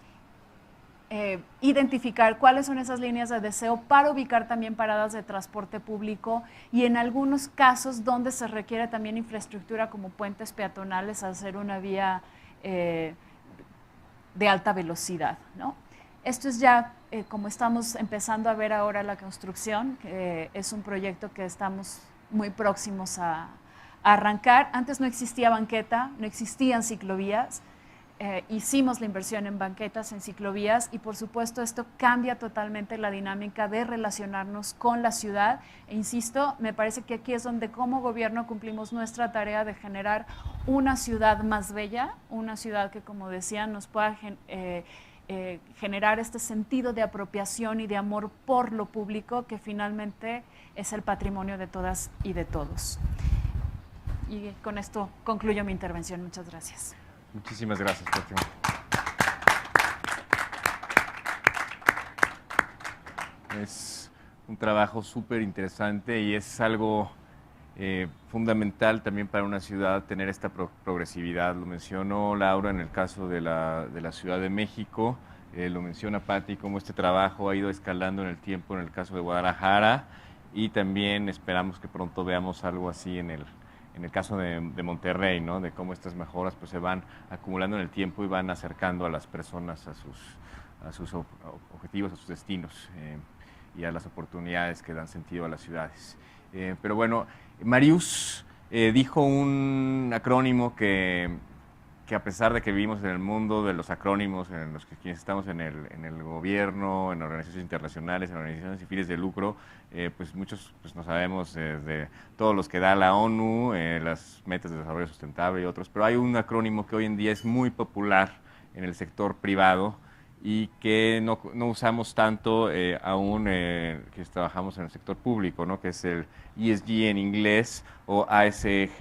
identificar cuáles son esas líneas de deseo para ubicar también paradas de transporte público, y en algunos casos donde se requiere también infraestructura como puentes peatonales, hacer una vía de alta velocidad, ¿no? Esto es ya como estamos empezando a ver ahora la construcción, es un proyecto que estamos muy próximos a arrancar. Antes no existía banqueta, no existían ciclovías. Hicimos la inversión en banquetas, en ciclovías, y por supuesto esto cambia totalmente la dinámica de relacionarnos con la ciudad. E insisto, me parece que aquí es donde como gobierno cumplimos nuestra tarea de generar una ciudad más bella, una ciudad que, como decía, nos pueda generar este sentido de apropiación y de amor por lo público, que finalmente es el patrimonio de todas y de todos. Y con esto concluyo mi intervención. Muchas gracias. Muchísimas gracias, Fátima. Es un trabajo súper interesante y es algo fundamental también para una ciudad tener esta progresividad. Lo mencionó Laura en el caso de la Ciudad de México, lo menciona Patti, cómo este trabajo ha ido escalando en el tiempo en el caso de Guadalajara, y también esperamos que pronto veamos algo así en el caso de Monterrey, ¿no? De cómo estas mejoras pues se van acumulando en el tiempo y van acercando a las personas a sus objetivos, a sus destinos y a las oportunidades que dan sentido a las ciudades. Pero bueno, Marius dijo un acrónimo que a pesar de que vivimos en el mundo de los acrónimos, en los que quienes estamos en el gobierno, en organizaciones internacionales, en organizaciones sin fines de lucro, pues muchos pues no sabemos de todos los que da la ONU, las metas de desarrollo sustentable y otros, pero hay un acrónimo que hoy en día es muy popular en el sector privado y que no usamos tanto aún que trabajamos en el sector público, ¿no? Que es el ESG en inglés o ASG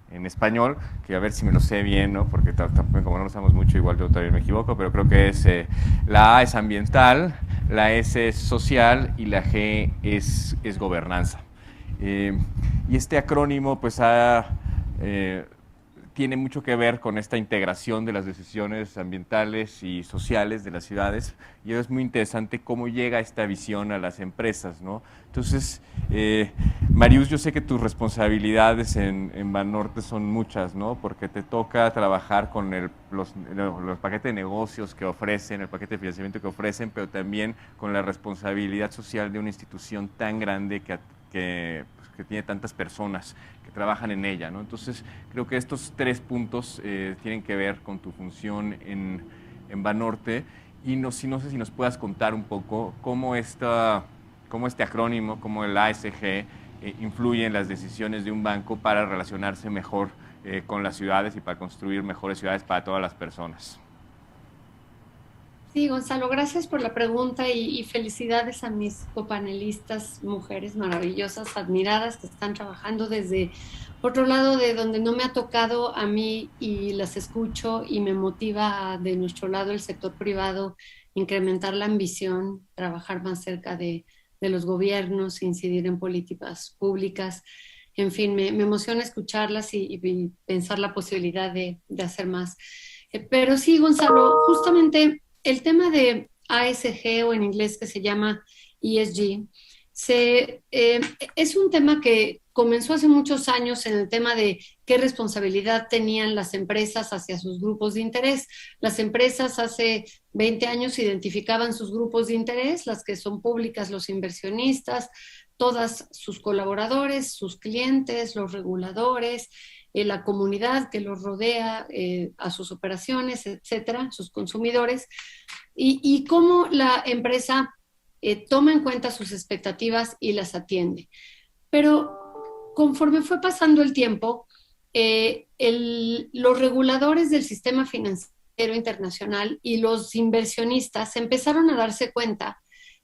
en español, que a ver si me lo sé bien, ¿no? Porque como no lo usamos mucho, igual yo también me equivoco, pero creo que es la A es ambiental, la S es social y la G es gobernanza. Y este acrónimo pues tiene mucho que ver con esta integración de las decisiones ambientales y sociales de las ciudades, y es muy interesante cómo llega esta visión a las empresas, ¿no? Entonces, Marius, yo sé que tus responsabilidades en Banorte son muchas, ¿no? Porque te toca trabajar con los paquetes de negocios que ofrecen, el paquete de financiamiento que ofrecen, pero también con la responsabilidad social de una institución tan grande que tiene tantas personas que trabajan en ella, ¿no? Entonces, creo que estos 3 puntos tienen que ver con tu función en Banorte, y no sé si nos puedas contar un poco cómo este acrónimo, cómo el ASG influye en las decisiones de un banco para relacionarse mejor con las ciudades y para construir mejores ciudades para todas las personas. Sí, Gonzalo, gracias por la pregunta y felicidades a mis copanelistas, mujeres maravillosas, admiradas, que están trabajando desde otro lado de donde no me ha tocado a mí, y las escucho y me motiva de nuestro lado el sector privado, incrementar la ambición, trabajar más cerca de los gobiernos, incidir en políticas públicas. En fin, me emociona escucharlas y pensar la posibilidad de hacer más. Pero sí, Gonzalo, justamente el tema de ASG, o en inglés que se llama ESG, es un tema que comenzó hace muchos años en el tema de qué responsabilidad tenían las empresas hacia sus grupos de interés. Las empresas hace 20 años identificaban sus grupos de interés, las que son públicas, los inversionistas, todas sus colaboradores, sus clientes, los reguladores, la comunidad que los rodea, a sus operaciones, etcétera, sus consumidores, y cómo la empresa toma en cuenta sus expectativas y las atiende. Pero conforme fue pasando el tiempo, los reguladores del sistema financiero internacional y los inversionistas empezaron a darse cuenta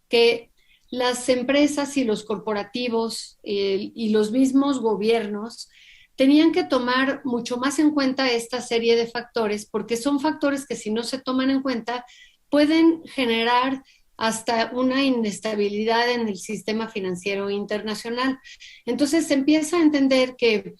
que las empresas y los corporativos y los mismos gobiernos tenían que tomar mucho más en cuenta esta serie de factores, porque son factores que, si no se toman en cuenta, pueden generar hasta una inestabilidad en el sistema financiero internacional. Entonces se empieza a entender que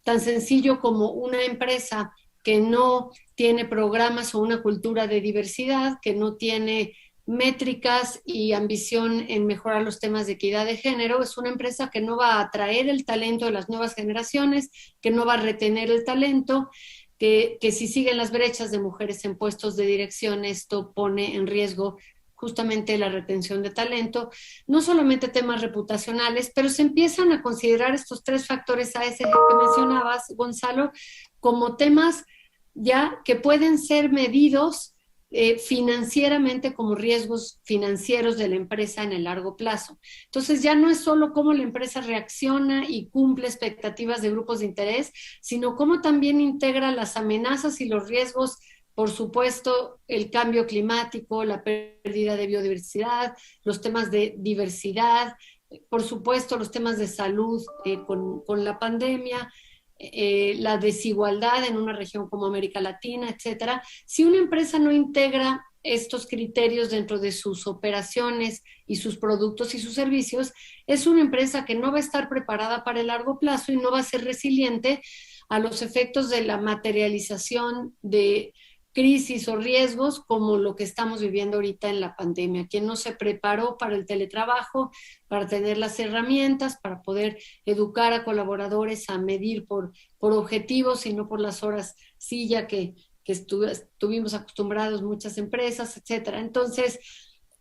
tan sencillo como una empresa que no tiene programas o una cultura de diversidad, que no tiene métricas y ambición en mejorar los temas de equidad de género, es una empresa que no va a atraer el talento de las nuevas generaciones, que no va a retener el talento, que si siguen las brechas de mujeres en puestos de dirección, esto pone en riesgo justamente la retención de talento, no solamente temas reputacionales, pero se empiezan a considerar estos 3 factores ASG que mencionabas, Gonzalo, como temas ya que pueden ser medidos financieramente como riesgos financieros de la empresa en el largo plazo. Entonces ya no es solo cómo la empresa reacciona y cumple expectativas de grupos de interés, sino cómo también integra las amenazas y los riesgos, por supuesto, el cambio climático, la pérdida de biodiversidad, los temas de diversidad, por supuesto, los temas de salud con la pandemia, la desigualdad en una región como América Latina, etcétera. Si una empresa no integra estos criterios dentro de sus operaciones y sus productos y sus servicios, es una empresa que no va a estar preparada para el largo plazo y no va a ser resiliente a los efectos de la materialización de crisis o riesgos como lo que estamos viviendo ahorita en la pandemia. Quien no se preparó para el teletrabajo, para tener las herramientas, para poder educar a colaboradores a medir por objetivos y no por las horas silla que estuvimos acostumbrados muchas empresas, etcétera. Entonces,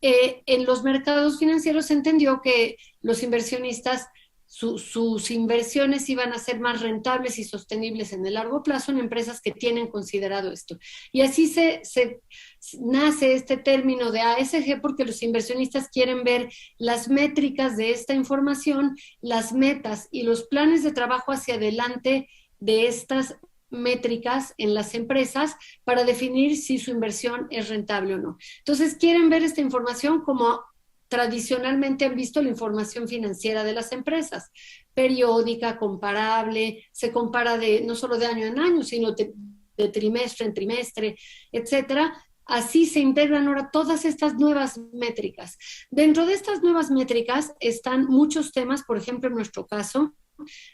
en los mercados financieros se entendió que los inversionistas, sus inversiones iban a ser más rentables y sostenibles en el largo plazo en empresas que tienen considerado esto. Y así se nace este término de ASG, porque los inversionistas quieren ver las métricas de esta información, las metas y los planes de trabajo hacia adelante de estas métricas en las empresas para definir si su inversión es rentable o no. Entonces quieren ver esta información como tradicionalmente han visto la información financiera de las empresas, periódica, comparable, se compara no solo de año en año, sino de trimestre en trimestre, etcétera. Así se integran ahora todas estas nuevas métricas. Dentro de estas nuevas métricas están muchos temas, por ejemplo, en nuestro caso,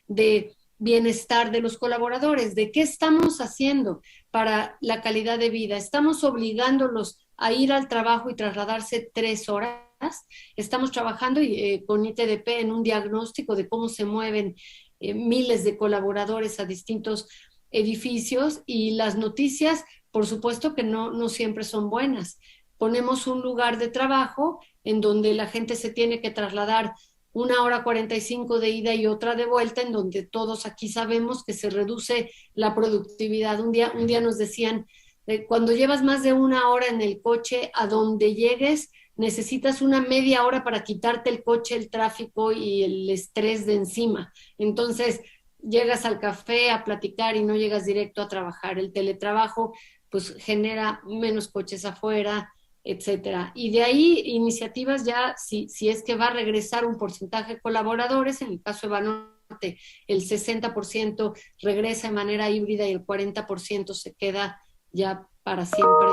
de bienestar de los colaboradores, de qué estamos haciendo para la calidad de vida. Estamos obligándolos a ir al trabajo y trasladarse 3 horas. Estamos trabajando con ITDP en un diagnóstico de cómo se mueven miles de colaboradores a distintos edificios, y las noticias, por supuesto que no siempre son buenas. Ponemos un lugar de trabajo en donde la gente se tiene que trasladar 1 hora 45 de ida y otra de vuelta, en donde todos aquí sabemos que se reduce la productividad. Un día nos decían, cuando llevas más de 1 hora en el coche, a donde llegues, necesitas una media hora para quitarte el coche, el tráfico y el estrés de encima. Entonces, llegas al café a platicar y no llegas directo a trabajar. El teletrabajo, pues, genera menos coches afuera, etcétera. Y de ahí iniciativas ya, si es que va a regresar un porcentaje de colaboradores, en el caso de Banorte, el 60% regresa de manera híbrida y el 40% se queda ya para siempre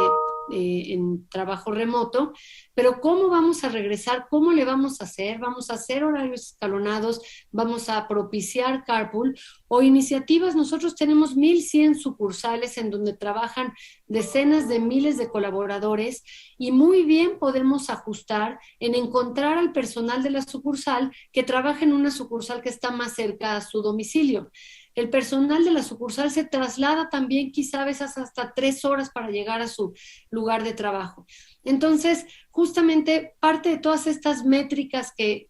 en trabajo remoto. Pero ¿cómo vamos a regresar? ¿Cómo le vamos a hacer? ¿Vamos a hacer horarios escalonados? ¿Vamos a propiciar carpool? O iniciativas. Nosotros tenemos 1,100 sucursales en donde trabajan decenas de miles de colaboradores, y muy bien podemos ajustar en encontrar al personal de la sucursal que trabaja en una sucursal que está más cerca a su domicilio. El personal de la sucursal se traslada también quizá a veces hasta 3 horas para llegar a su lugar de trabajo. Entonces, justamente parte de todas estas métricas que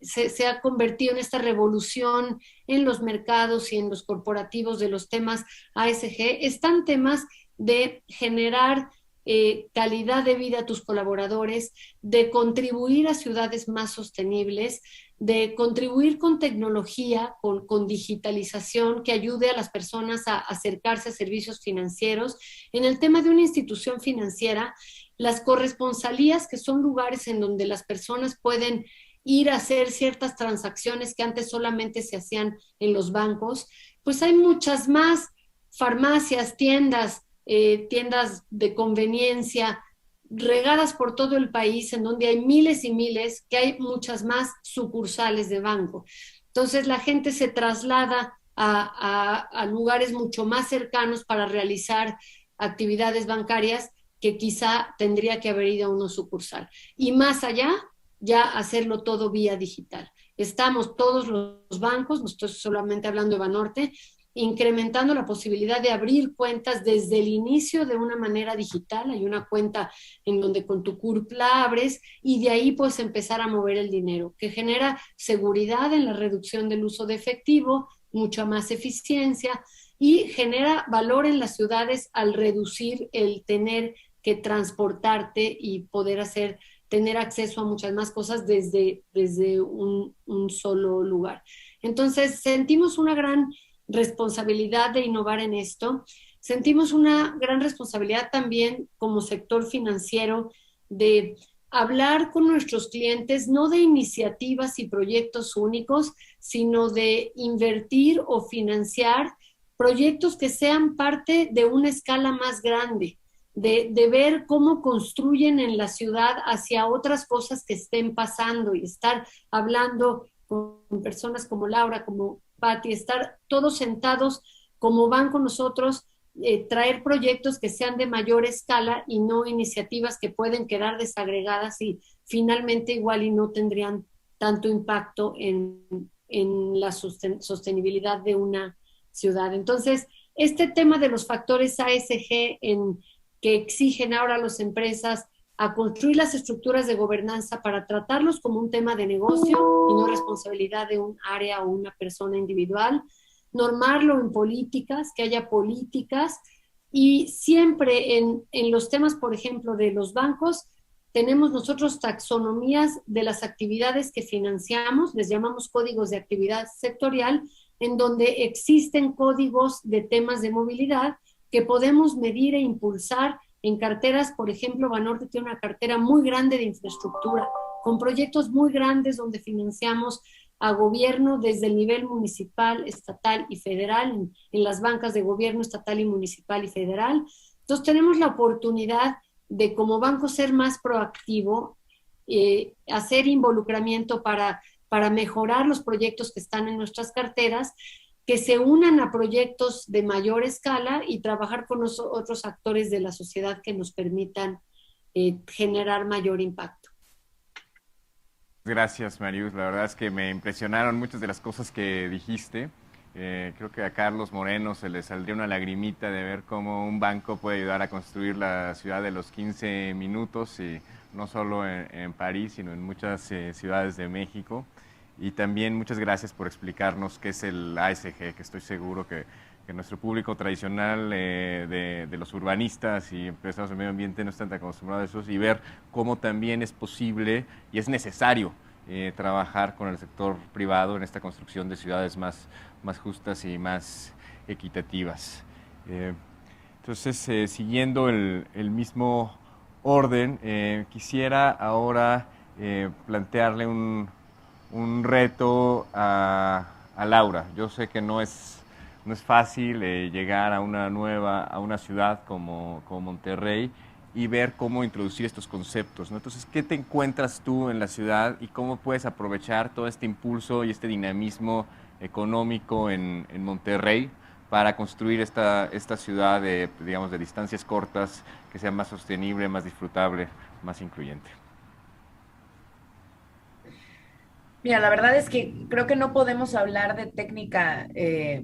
se ha convertido en esta revolución en los mercados y en los corporativos de los temas ASG, están temas de generar calidad de vida a tus colaboradores, de contribuir a ciudades más sostenibles, de contribuir con tecnología, con digitalización que ayude a las personas a acercarse a servicios financieros. En el tema de una institución financiera, las corresponsalías, que son lugares en donde las personas pueden ir a hacer ciertas transacciones que antes solamente se hacían en los bancos, pues hay muchas más farmacias, tiendas de conveniencia, regadas por todo el país, en donde hay miles y miles, que hay muchas más sucursales de banco. Entonces la gente se traslada a lugares mucho más cercanos para realizar actividades bancarias que quizá tendría que haber ido a una sucursal. Y más allá, ya hacerlo todo vía digital. Estamos todos los bancos, no estoy solamente hablando de Banorte, incrementando la posibilidad de abrir cuentas desde el inicio de una manera digital. Hay una cuenta en donde con tu CURP la abres y de ahí puedes empezar a mover el dinero, que genera seguridad en la reducción del uso de efectivo, mucha más eficiencia, y genera valor en las ciudades al reducir el tener que transportarte y poder tener acceso a muchas más cosas desde un solo lugar. Entonces sentimos una gran responsabilidad de innovar en esto. Sentimos una gran responsabilidad también como sector financiero de hablar con nuestros clientes, no de iniciativas y proyectos únicos, sino de invertir o financiar proyectos que sean parte de una escala más grande, de ver cómo construyen en la ciudad hacia otras cosas que estén pasando y estar hablando con personas como Laura, como Patti, estar todos sentados como van con nosotros, traer proyectos que sean de mayor escala y no iniciativas que pueden quedar desagregadas y finalmente igual y no tendrían tanto impacto en la sostenibilidad de una ciudad. Entonces, este tema de los factores ASG que exigen ahora a las empresas a construir las estructuras de gobernanza para tratarlos como un tema de negocio y no responsabilidad de un área o una persona individual, normarlo en políticas, que haya políticas, y siempre en los temas, por ejemplo, de los bancos, tenemos nosotros taxonomías de las actividades que financiamos, les llamamos códigos de actividad sectorial, en donde existen códigos de temas de movilidad que podemos medir e impulsar en carteras. Por ejemplo, Banorte tiene una cartera muy grande de infraestructura, con proyectos muy grandes donde financiamos a gobierno desde el nivel municipal, estatal y federal, en las bancas de gobierno estatal y municipal y federal. Entonces tenemos la oportunidad de como banco ser más proactivo, hacer involucramiento para mejorar los proyectos que están en nuestras carteras, que se unan a proyectos de mayor escala y trabajar con los otros actores de la sociedad que nos permitan generar mayor impacto. Gracias, Marius. La verdad es que me impresionaron muchas de las cosas que dijiste. Creo que a Carlos Moreno se le saldría una lagrimita de ver cómo un banco puede ayudar a construir la ciudad de los 15 minutos, y no solo en París, sino en muchas ciudades de México. Y también muchas gracias por explicarnos qué es el ASG, que estoy seguro que nuestro público tradicional de los urbanistas y empresarios del medio ambiente no están tan acostumbrados a eso, y ver cómo también es posible y es necesario trabajar con el sector privado en esta construcción de ciudades más justas y más equitativas. Entonces, siguiendo el mismo orden, quisiera ahora plantearle un reto a Laura. Yo sé que no es fácil llegar a una ciudad como Monterrey y ver cómo introducir estos conceptos, ¿no? Entonces, ¿qué te encuentras tú en la ciudad y cómo puedes aprovechar todo este impulso y este dinamismo económico en Monterrey para construir esta ciudad digamos, de distancias cortas, que sea más sostenible, más disfrutable, más incluyente? Mira, la verdad es que creo que no podemos hablar de técnica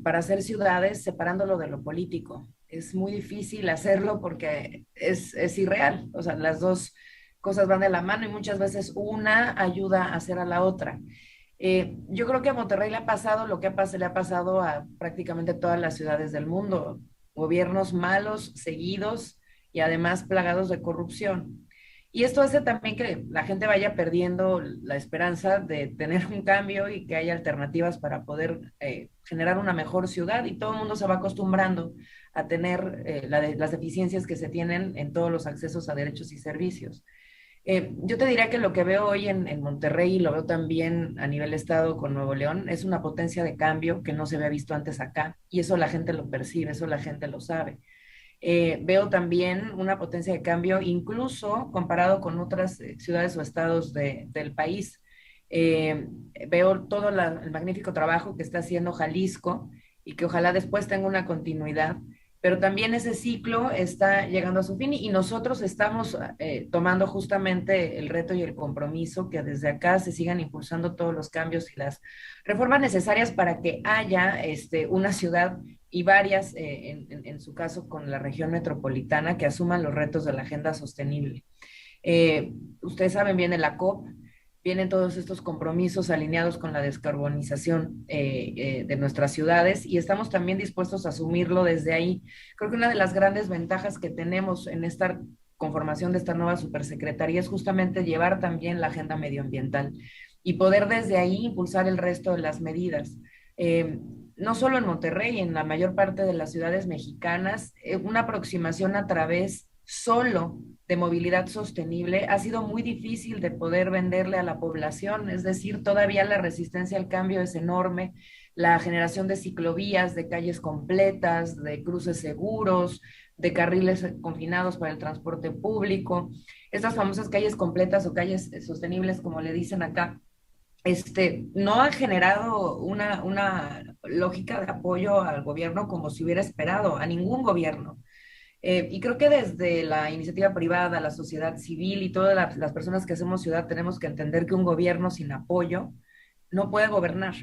para hacer ciudades separándolo de lo político. Es muy difícil hacerlo porque es irreal. O sea, las dos cosas van de la mano y muchas veces una ayuda a hacer a la otra. Yo creo que a Monterrey le ha pasado lo que le ha pasado a prácticamente todas las ciudades del mundo. Gobiernos malos, seguidos y además plagados de corrupción. Y esto hace también que la gente vaya perdiendo la esperanza de tener un cambio y que haya alternativas para poder generar una mejor ciudad, y todo el mundo se va acostumbrando a tener las deficiencias que se tienen en todos los accesos a derechos y servicios. Yo te diría que lo que veo hoy en Monterrey, y lo veo también a nivel estado con Nuevo León, es una potencia de cambio que no se había visto antes acá, y eso la gente lo percibe, eso la gente lo sabe. Veo también una potencia de cambio incluso comparado con otras ciudades o estados del país. Veo todo el magnífico trabajo que está haciendo Jalisco y que ojalá después tenga una continuidad, pero también ese ciclo está llegando a su fin y nosotros estamos tomando justamente el reto y el compromiso que desde acá se sigan impulsando todos los cambios y las reformas necesarias para que haya una ciudad y varias, en su caso con la región metropolitana, que asuman los retos de la agenda sostenible. Ustedes saben, viene la COP, vienen todos estos compromisos alineados con la descarbonización de nuestras ciudades, y estamos también dispuestos a asumirlo desde ahí. Creo que una de las grandes ventajas que tenemos en esta conformación de esta nueva supersecretaría es justamente llevar también la agenda medioambiental y poder desde ahí impulsar el resto de las medidas. No solo en Monterrey, en la mayor parte de las ciudades mexicanas, una aproximación a través solo de movilidad sostenible ha sido muy difícil de poder venderle a la población, es decir, todavía la resistencia al cambio es enorme, la generación de ciclovías, de calles completas, de cruces seguros, de carriles confinados para el transporte público, estas famosas calles completas o calles sostenibles, como le dicen acá, no ha generado una lógica de apoyo al gobierno como se hubiera esperado, a ningún gobierno. Y creo que desde la iniciativa privada, la sociedad civil y todas las personas que hacemos ciudad tenemos que entender que un gobierno sin apoyo no puede gobernar.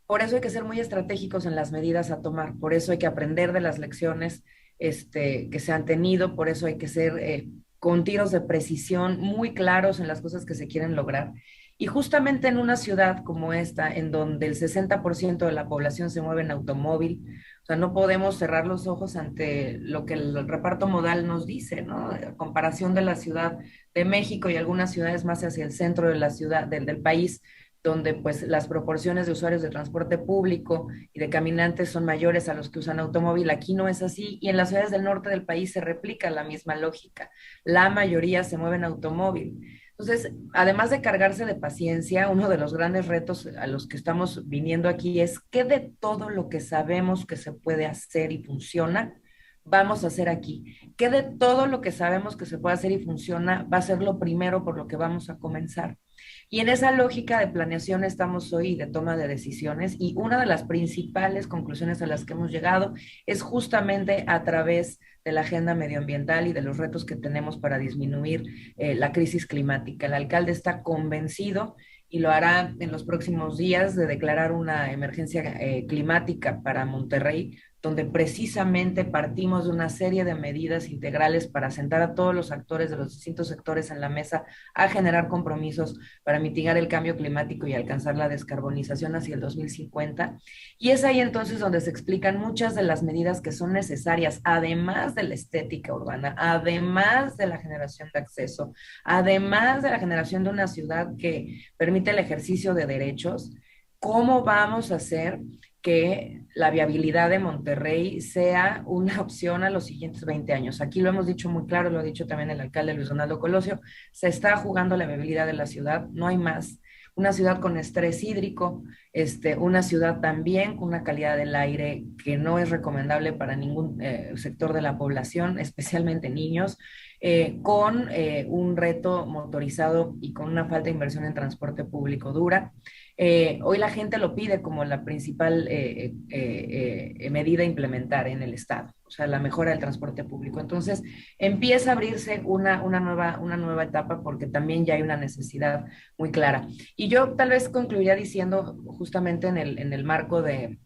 Por eso hay que ser muy estratégicos en las medidas a tomar, por eso hay que aprender de las lecciones que se han tenido, por eso hay que ser con tiros de precisión muy claros en las cosas que se quieren lograr. Y justamente en una ciudad como esta, en donde el 60% de la población se mueve en automóvil, o sea, no podemos cerrar los ojos ante lo que el reparto modal nos dice, ¿no? A comparación de la Ciudad de México y algunas ciudades más hacia el centro de la ciudad, del país, donde pues las proporciones de usuarios de transporte público y de caminantes son mayores a los que usan automóvil. Aquí no es así, y en las ciudades del norte del país se replica la misma lógica. La mayoría se mueve en automóvil. Entonces, además de cargarse de paciencia, uno de los grandes retos a los que estamos viniendo aquí es qué de todo lo que sabemos que se puede hacer y funciona, vamos a hacer aquí. ¿Qué de todo lo que sabemos que se puede hacer y funciona va a ser lo primero por lo que vamos a comenzar? Y en esa lógica de planeación estamos hoy, de toma de decisiones, y una de las principales conclusiones a las que hemos llegado es justamente a través de la agenda medioambiental y de los retos que tenemos para disminuir la crisis climática. El alcalde está convencido y lo hará en los próximos días de declarar una emergencia climática para Monterrey, donde precisamente partimos de una serie de medidas integrales para sentar a todos los actores de los distintos sectores en la mesa a generar compromisos para mitigar el cambio climático y alcanzar la descarbonización hacia el 2050. Y es ahí entonces donde se explican muchas de las medidas que son necesarias, además de la estética urbana, además de la generación de acceso, además de la generación de una ciudad que permite el ejercicio de derechos. ¿Cómo vamos a hacer que la viabilidad de Monterrey sea una opción a los siguientes 20 años? Aquí lo hemos dicho muy claro, lo ha dicho también el alcalde Luis Donaldo Colosio, se está jugando la viabilidad de la ciudad, no hay más. Una ciudad con estrés hídrico, una ciudad también con una calidad del aire que no es recomendable para ningún sector de la población, especialmente niños, con un reto motorizado y con una falta de inversión en transporte público dura. Hoy la gente lo pide como la principal medida a implementar en el Estado, o sea, la mejora del transporte público. Entonces, empieza a abrirse una nueva etapa porque también ya hay una necesidad muy clara. Y yo tal vez concluiría diciendo, justamente en el marco de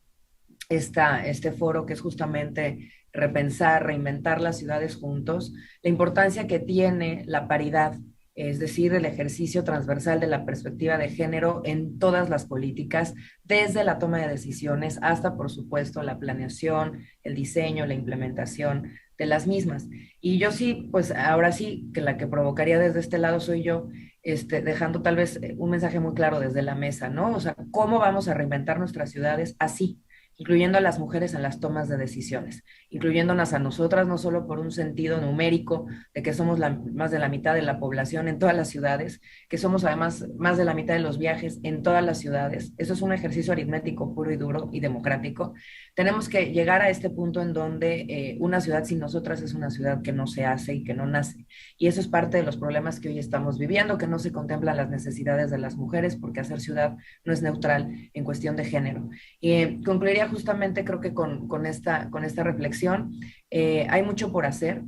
este foro, que es justamente repensar, reinventar las ciudades juntos, la importancia que tiene la paridad, es decir, el ejercicio transversal de la perspectiva de género en todas las políticas, desde la toma de decisiones hasta, por supuesto, la planeación, el diseño, la implementación de las mismas. Y yo sí, pues ahora sí, que la que provocaría desde este lado soy yo, dejando tal vez un mensaje muy claro desde la mesa, ¿no? O sea, ¿cómo vamos a reinventar nuestras ciudades así? Incluyendo a las mujeres en las tomas de decisiones, incluyéndonos a nosotras, no solo por un sentido numérico de que somos más de la mitad de la población en todas las ciudades, que somos además más de la mitad de los viajes en todas las ciudades. Eso es un ejercicio aritmético puro y duro y democrático. Tenemos que llegar a este punto en donde una ciudad sin nosotras es una ciudad que no se hace y que no nace. Y eso es parte de los problemas que hoy estamos viviendo, que no se contemplan las necesidades de las mujeres, porque hacer ciudad no es neutral en cuestión de género. Y concluiría justamente, creo que con esta reflexión, hay mucho por hacer.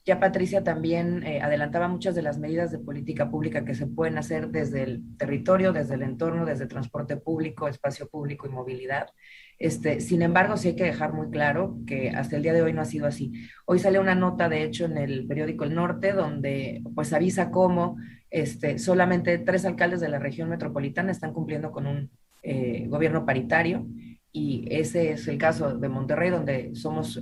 Ya Patricia también adelantaba muchas de las medidas de política pública que se pueden hacer desde el territorio, desde el entorno, desde transporte público, espacio público y movilidad. Sin embargo, sí hay que dejar muy claro que hasta el día de hoy no ha sido así. Hoy sale una nota, de hecho, en el periódico El Norte, donde pues avisa cómo solamente 3 alcaldes de la región metropolitana están cumpliendo con un gobierno paritario. Y ese es el caso de Monterrey, donde somos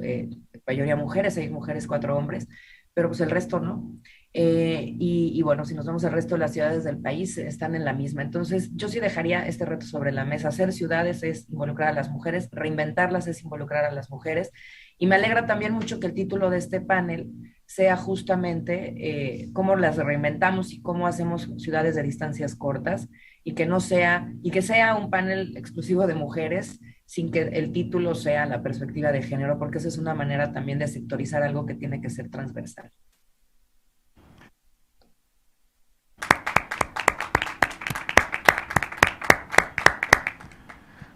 mayoría mujeres, 6 mujeres, 4 hombres, pero pues el resto no. Y bueno, si nos vemos el resto de las ciudades del país, están en la misma. Entonces, yo sí dejaría este reto sobre la mesa. Hacer ciudades es involucrar a las mujeres, reinventarlas es involucrar a las mujeres. Y me alegra también mucho que el título de este panel sea justamente cómo las reinventamos y cómo hacemos ciudades de distancias cortas, y que no sea, y que sea un panel exclusivo de mujeres, sin que el título sea la perspectiva de género, porque esa es una manera también de sectorizar algo que tiene que ser transversal.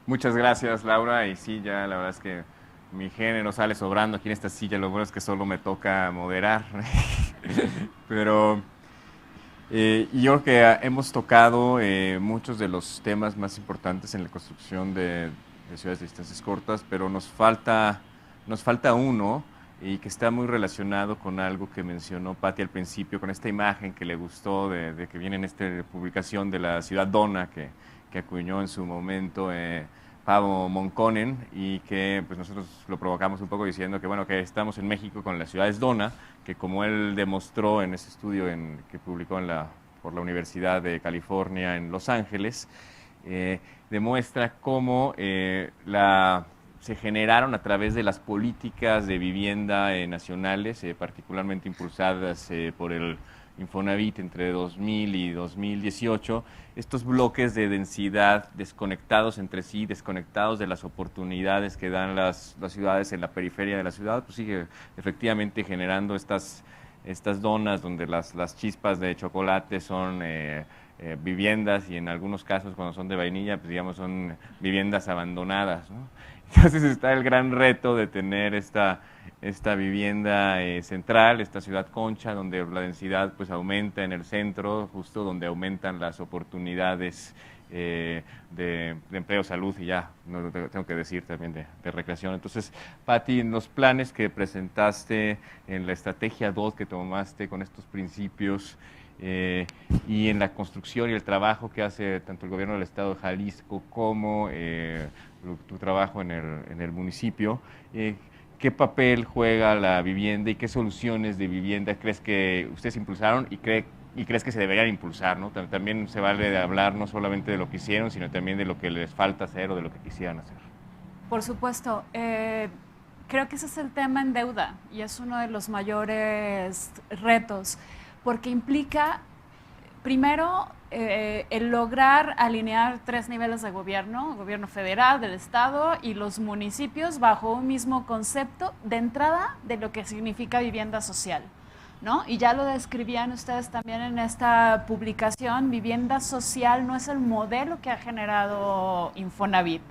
Muchas gracias, Laura. Y sí, ya la verdad es que mi género sale sobrando aquí en esta silla. Lo bueno es que solo me toca moderar. Pero y yo creo que hemos tocado muchos de los temas más importantes en la construcción de ciudades de distancias cortas, pero nos falta uno y que está muy relacionado con algo que mencionó Patti al principio, con esta imagen que le gustó de que viene en esta publicación de la ciudad dona que acuñó en su momento Pavo Monconen, y que pues nosotros lo provocamos un poco diciendo que bueno, que estamos en México con las ciudades dona, que como él demostró en ese estudio que publicó por la Universidad de California en Los Ángeles, demuestra cómo se generaron a través de las políticas de vivienda nacionales, particularmente impulsadas por el Infonavit entre 2000 y 2018, estos bloques de densidad desconectados entre sí, desconectados de las oportunidades que dan las ciudades en la periferia de la ciudad, pues sigue efectivamente generando estas donas donde las chispas de chocolate son viviendas, y en algunos casos cuando son de vainilla, pues digamos son viviendas abandonadas, ¿no? Entonces está el gran reto de tener esta vivienda central, esta ciudad concha, donde la densidad pues aumenta en el centro, justo donde aumentan las oportunidades de empleo, salud y ya, no tengo que decir también de recreación. Entonces, Patti, en los planes que presentaste, en la estrategia 2 que tomaste con estos principios, y en la construcción y el trabajo que hace tanto el gobierno del estado de Jalisco como tu trabajo en el municipio, ¿qué papel juega la vivienda y qué soluciones de vivienda crees que ustedes impulsaron y crees que se deberían impulsar, ¿no? También se vale de hablar no solamente de lo que hicieron, sino también de lo que les falta hacer o de lo que quisieran hacer. Por supuesto. Creo que ese es el tema en deuda y es uno de los mayores retos, porque implica, primero, el lograr alinear 3 niveles de gobierno, gobierno federal, del estado y los municipios bajo un mismo concepto de entrada de lo que significa vivienda social, ¿no? Y ya lo describían ustedes también en esta publicación, vivienda social no es el modelo que ha generado Infonavit.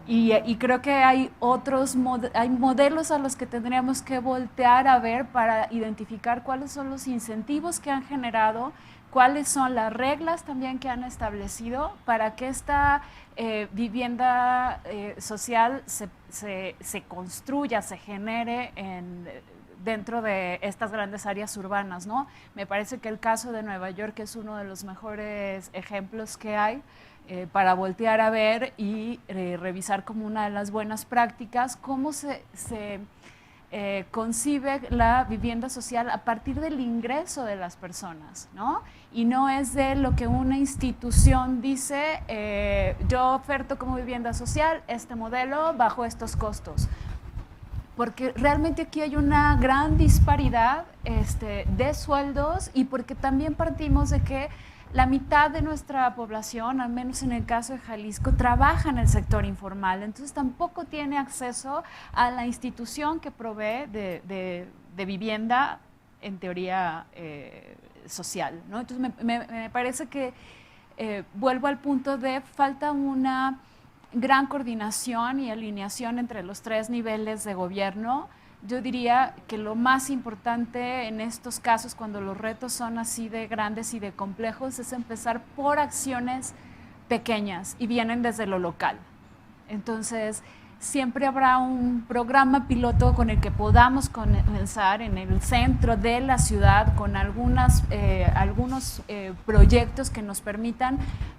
Y creo que hay modelos a los que tendríamos que voltear a ver para identificar cuáles son los incentivos que han generado, cuáles son las reglas también que han establecido para que esta vivienda social se construya, se genere dentro de estas grandes áreas urbanas, ¿no? Me parece que el caso de Nueva York es uno de los mejores ejemplos que hay para voltear a ver y revisar como una de las buenas prácticas cómo se concibe la vivienda social a partir del ingreso de las personas, ¿no? Y no es de lo que una institución dice, yo oferto como vivienda social este modelo bajo estos costos. Porque realmente aquí hay una gran disparidad de sueldos y porque también partimos de que la mitad de nuestra población, al menos en el caso de Jalisco, trabaja en el sector informal, entonces tampoco tiene acceso a la institución que provee de vivienda, en teoría social, ¿no? Entonces me parece que vuelvo al punto de falta una gran coordinación y alineación entre los 3 niveles de gobierno. Yo diría que lo más importante en estos casos, cuando los retos son así de grandes y de complejos, es empezar por acciones pequeñas y vienen desde lo local. Entonces, siempre habrá un programa piloto con el que podamos comenzar en el centro de la ciudad con algunos proyectos que nos permitan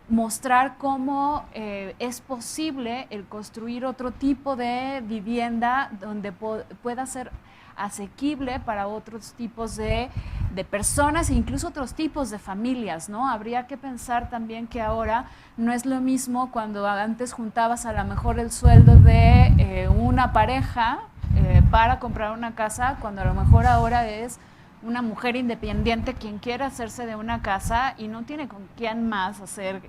mostrar cómo es posible el construir otro tipo de vivienda donde pueda ser asequible para otros tipos de personas e incluso otros tipos de familias, ¿no? Habría que pensar también que ahora no es lo mismo cuando antes juntabas a lo mejor el sueldo de una pareja para comprar una casa, cuando a lo mejor ahora es una mujer independiente quien quiere hacerse de una casa y no tiene con quién más hacer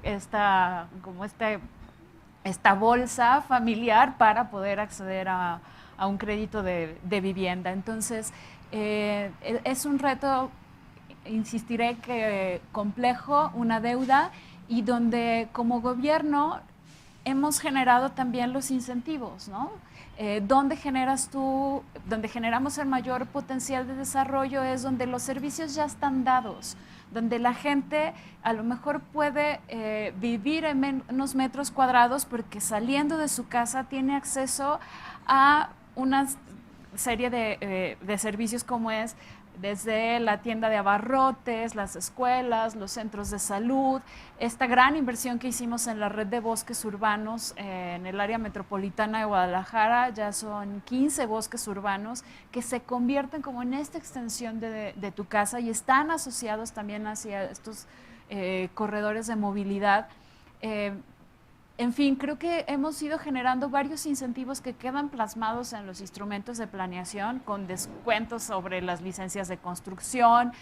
esta bolsa familiar para poder acceder a un crédito de vivienda. Entonces, es un reto, insistiré, que complejo, una deuda, y donde como gobierno hemos generado también los incentivos, ¿no? Donde generamos el mayor potencial de desarrollo es donde los servicios ya están dados, donde la gente a lo mejor puede vivir en menos metros cuadrados porque saliendo de su casa tiene acceso a una serie de servicios como es desde la tienda de abarrotes, las escuelas, los centros de salud, esta gran inversión que hicimos en la red de bosques urbanos en el área metropolitana de Guadalajara. Ya son 15 bosques urbanos que se convierten como en esta extensión de tu casa y están asociados también hacia estos corredores de movilidad. En fin, creo que hemos ido generando varios incentivos que quedan plasmados en los instrumentos de planeación, con descuentos sobre las licencias de construcción,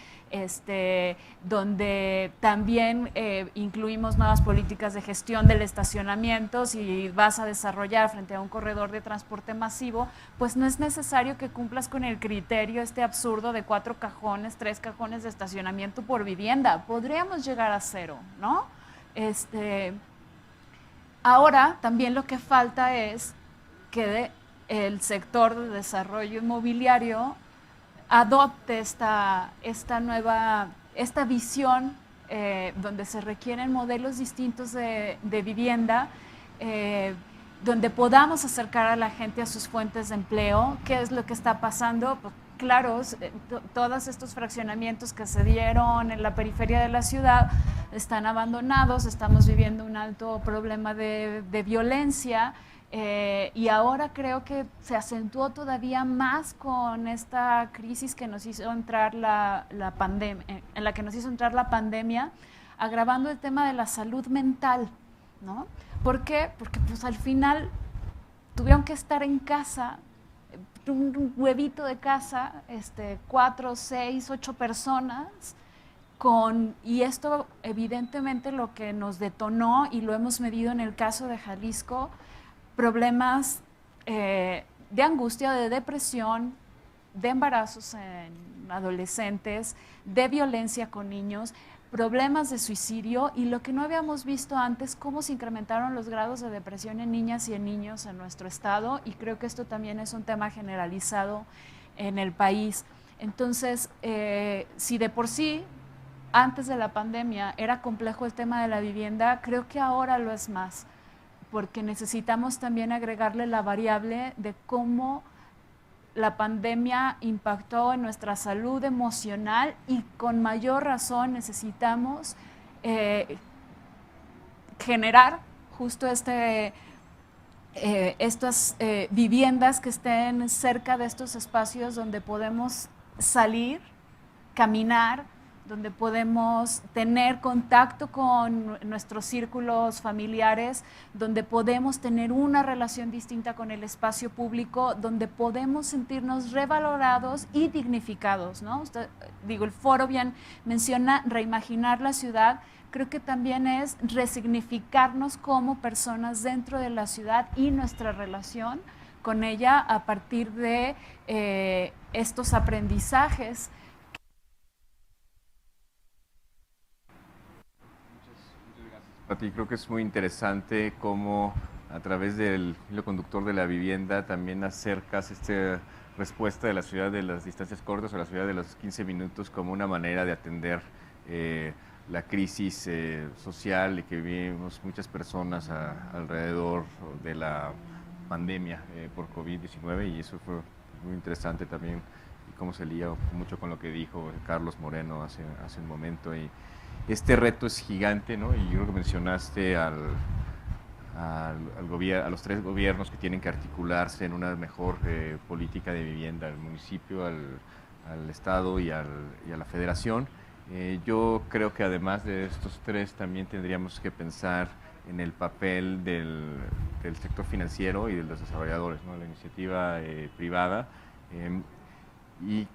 donde también incluimos nuevas políticas de gestión del estacionamiento. Si vas a desarrollar frente a un corredor de transporte masivo, pues no es necesario que cumplas con el criterio absurdo de 4 cajones, 3 cajones de estacionamiento por vivienda. Podríamos llegar a 0, ¿no? Ahora también lo que falta es que el sector de desarrollo inmobiliario adopte esta visión donde se requieren modelos distintos de vivienda, donde podamos acercar a la gente a sus fuentes de empleo. ¿Qué es lo que está pasando? Pues, claro, todos estos fraccionamientos que se dieron en la periferia de la ciudad están abandonados, estamos viviendo un alto problema de violencia, y ahora creo que se acentuó todavía más con esta crisis que nos hizo entrar la pandemia, en la que nos hizo entrar la pandemia, agravando el tema de la salud mental, ¿no? ¿Por qué? Porque pues al final tuvieron que estar en casa, un huevito de casa, 4, 6, 8 personas, y esto evidentemente lo que nos detonó, y lo hemos medido en el caso de Jalisco, problemas de angustia, de depresión, de embarazos en adolescentes, de violencia con niños, problemas de suicidio, y lo que no habíamos visto antes, cómo se incrementaron los grados de depresión en niñas y en niños en nuestro estado, y creo que esto también es un tema generalizado en el país. Entonces, si de por sí, antes de la pandemia, era complejo el tema de la vivienda, creo que ahora lo es más, porque necesitamos también agregarle la variable de cómo la pandemia impactó en nuestra salud emocional, y con mayor razón necesitamos generar justo estas viviendas que estén cerca de estos espacios donde podemos salir, caminar, donde podemos tener contacto con nuestros círculos familiares, donde podemos tener una relación distinta con el espacio público, donde podemos sentirnos revalorados y dignificados, ¿no? El foro bien menciona reimaginar la ciudad. Creo que también es resignificarnos como personas dentro de la ciudad y nuestra relación con ella a partir de estos aprendizajes. Pati, creo que es muy interesante cómo a través del hilo conductor de la vivienda también acercas esta respuesta de la ciudad de las distancias cortas o la ciudad de los 15 minutos como una manera de atender la crisis social que vivimos muchas personas alrededor de la pandemia por COVID-19, y eso fue muy interesante también, y cómo se lía mucho con lo que dijo Carlos Moreno hace un momento. Y este reto es gigante, ¿no? Y yo creo que mencionaste a los 3 gobiernos que tienen que articularse en una mejor política de vivienda, al municipio, al Estado y a la Federación. Yo creo que además de estos 3 también tendríamos que pensar en el papel del sector financiero y de los desarrolladores, ¿no? La iniciativa privada. Y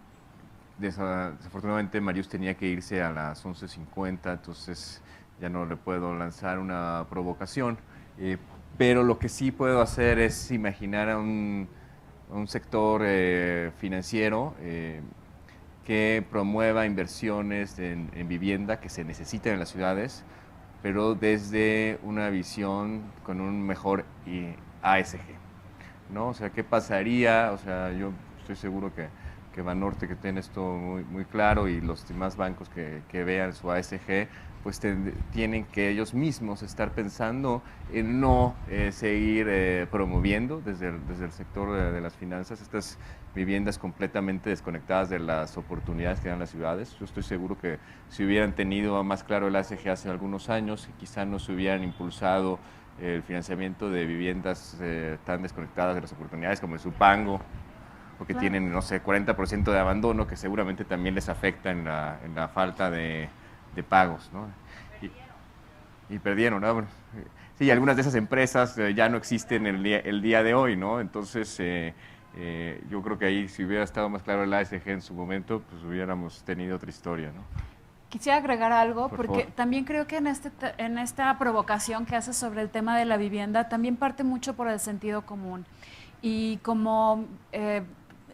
desafortunadamente Marius tenía que irse a las 11:50, entonces ya no le puedo lanzar una provocación. pero lo que sí puedo hacer es imaginar a un sector financiero que promueva inversiones en vivienda que se necesitan en las ciudades, pero desde una visión con un mejor ASG, ¿no? O sea, ¿qué pasaría? O sea, yo estoy seguro que Banorte, que tiene esto muy claro, y los demás bancos que vean su ASG, pues tienen que ellos mismos estar pensando en no seguir promoviendo desde el sector de las finanzas estas viviendas completamente desconectadas de las oportunidades que dan las ciudades. Yo estoy seguro que si hubieran tenido más claro el ASG hace algunos años, quizá no se hubieran impulsado el financiamiento de viviendas tan desconectadas de las oportunidades como el Supango, porque Claro. tienen, no sé, 40% de abandono, que seguramente también les afecta en la falta de pagos, ¿no? Y perdieron, ¿no? Bueno, sí, algunas de esas empresas ya no existen el día de hoy, ¿no? Entonces, yo creo que ahí, si hubiera estado más claro el ASG en su momento, pues hubiéramos tenido otra historia, ¿no? Quisiera agregar algo, Por porque favor. también creo que en esta provocación que haces sobre el tema de la vivienda, también parte mucho por el sentido común. Y como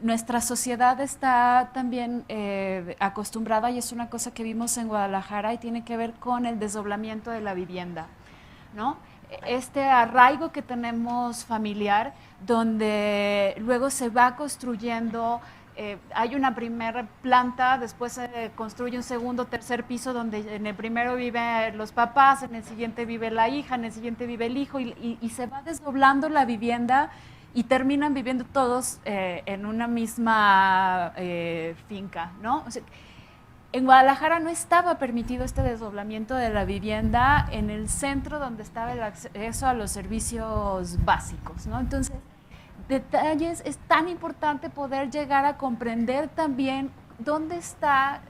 nuestra sociedad está también acostumbrada, y es una cosa que vimos en Guadalajara, y tiene que ver con el desdoblamiento de la vivienda, ¿no? Este arraigo que tenemos familiar, donde luego se va construyendo, hay una primera planta, después se construye un segundo, tercer piso, donde en el primero viven los papás, en el siguiente vive la hija, en el siguiente vive el hijo, y se va desdoblando la vivienda y terminan viviendo todos en una misma finca, ¿no? O sea, en Guadalajara no estaba permitido este desdoblamiento de la vivienda en el centro donde estaba el acceso a los servicios básicos, ¿no? Entonces, detalles, es tan importante poder llegar a comprender también dónde está,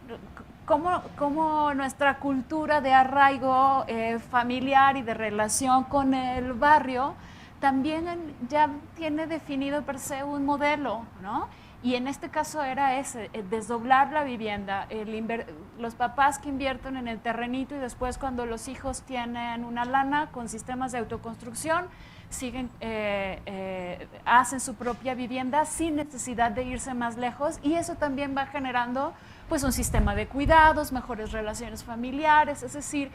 cómo nuestra cultura de arraigo familiar y de relación con el barrio también ya tiene definido per se un modelo, ¿no? Y en este caso era ese, desdoblar la vivienda, los papás que invierten en el terrenito y después cuando los hijos tienen una lana con sistemas de autoconstrucción, hacen su propia vivienda sin necesidad de irse más lejos, y eso también va generando pues un sistema de cuidados, mejores relaciones familiares, es decir,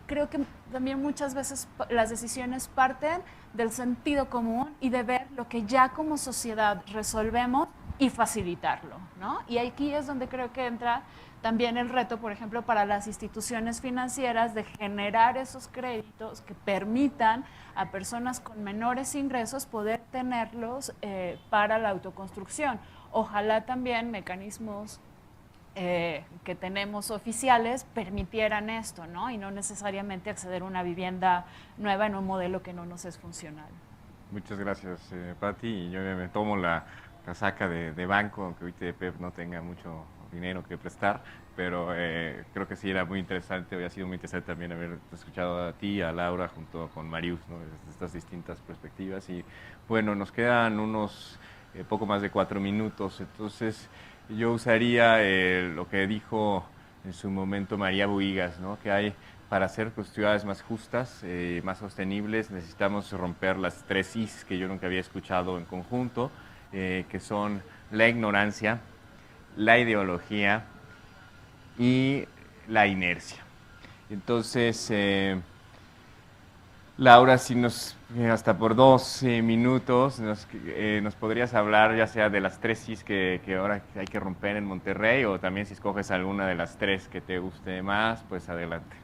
creo que también muchas veces las decisiones parten del sentido común y de ver lo que ya como sociedad resolvemos y facilitarlo, ¿no? Y aquí es donde creo que entra también el reto, por ejemplo, para las instituciones financieras de generar esos créditos que permitan a personas con menores ingresos poder tenerlos para la autoconstrucción. Ojalá también mecanismos que tenemos oficiales permitieran esto, ¿no? Y no necesariamente acceder a una vivienda nueva en un modelo que no nos es funcional. Muchas gracias, Pati. Y yo me tomo la casaca de banco, aunque ahorita Pep no tenga mucho dinero que prestar, pero creo que sí era muy interesante, había sido muy interesante también haber escuchado a ti, a Laura, junto con Marius, ¿no? Desde estas distintas perspectivas. Y bueno, nos quedan unos poco más de 4 minutos, entonces yo usaría lo que dijo en su momento María Buigas, ¿no? Que hay para hacer pues, ciudades más justas, más sostenibles, necesitamos romper las 3 Is que yo nunca había escuchado en conjunto, que son la ignorancia, la ideología y la inercia. Entonces, Laura, si hasta por 2 minutos nos podrías hablar ya sea de las 3 Cis que ahora hay que romper en Monterrey, o también si escoges alguna de las 3 que te guste más, pues adelante.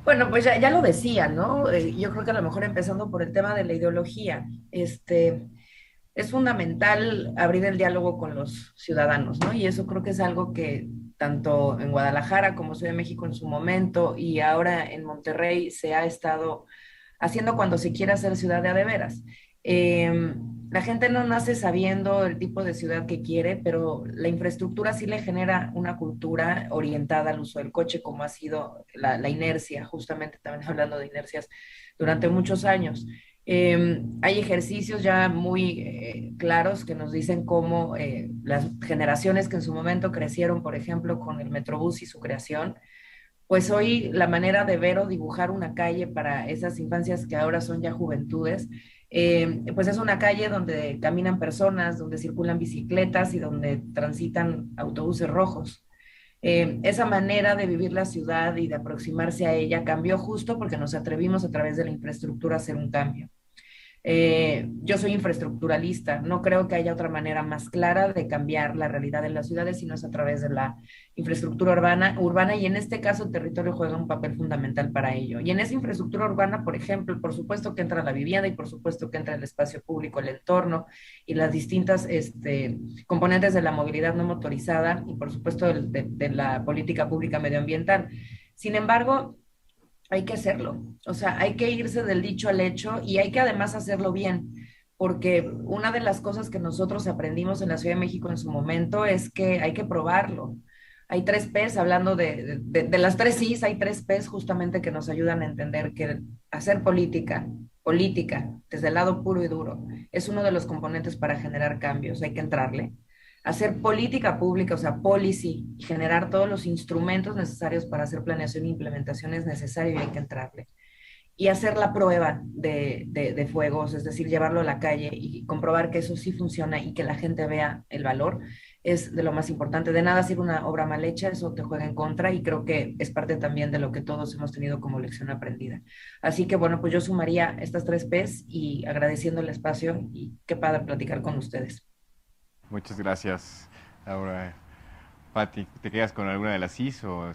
Bueno, pues ya lo decía, ¿no? Yo creo que a lo mejor empezando por el tema de la ideología, es fundamental abrir el diálogo con los ciudadanos, ¿no? Y eso creo que es algo que tanto en Guadalajara como Ciudad de México en su momento y ahora en Monterrey se ha estado haciendo cuando se quiere hacer ciudad de a de veras. La gente no nace sabiendo el tipo de ciudad que quiere, pero la infraestructura sí le genera una cultura orientada al uso del coche, como ha sido la inercia, justamente también hablando de inercias durante muchos años. Hay ejercicios ya muy claros que nos dicen cómo las generaciones que en su momento crecieron, por ejemplo, con el Metrobús y su creación, pues hoy la manera de ver o dibujar una calle para esas infancias que ahora son ya juventudes, pues es una calle donde caminan personas, donde circulan bicicletas y donde transitan autobuses rojos. Esa manera de vivir la ciudad y de aproximarse a ella cambió justo porque nos atrevimos a través de la infraestructura a hacer un cambio. Yo soy infraestructuralista, no creo que haya otra manera más clara de cambiar la realidad de las ciudades, sino es a través de la infraestructura urbana y en este caso el territorio juega un papel fundamental para ello. Y en esa infraestructura urbana, por ejemplo, por supuesto que entra la vivienda y por supuesto que entra el espacio público, el entorno y las distintas componentes de la movilidad no motorizada y por supuesto de la política pública medioambiental. Sin embargo, hay que hacerlo, o sea, hay que irse del dicho al hecho y hay que además hacerlo bien, porque una de las cosas que nosotros aprendimos en la Ciudad de México en su momento es que hay que probarlo. Hay 3 P's, hablando de las 3 I's, hay 3 P's justamente que nos ayudan a entender que hacer política, desde el lado puro y duro, es uno de los componentes para generar cambios, hay que entrarle. Hacer política pública, o sea, policy, y generar todos los instrumentos necesarios para hacer planeación e implementación es necesario y hay que entrarle. Y hacer la prueba de fuegos, es decir, llevarlo a la calle y comprobar que eso sí funciona y que la gente vea el valor, es de lo más importante. De nada sirve una obra mal hecha, eso te juega en contra y creo que es parte también de lo que todos hemos tenido como lección aprendida. Así que bueno, pues yo sumaría estas 3 P's y agradeciendo el espacio y qué padre platicar con ustedes. Muchas gracias. Ahora, Pati, ¿te quedas con alguna de las I's o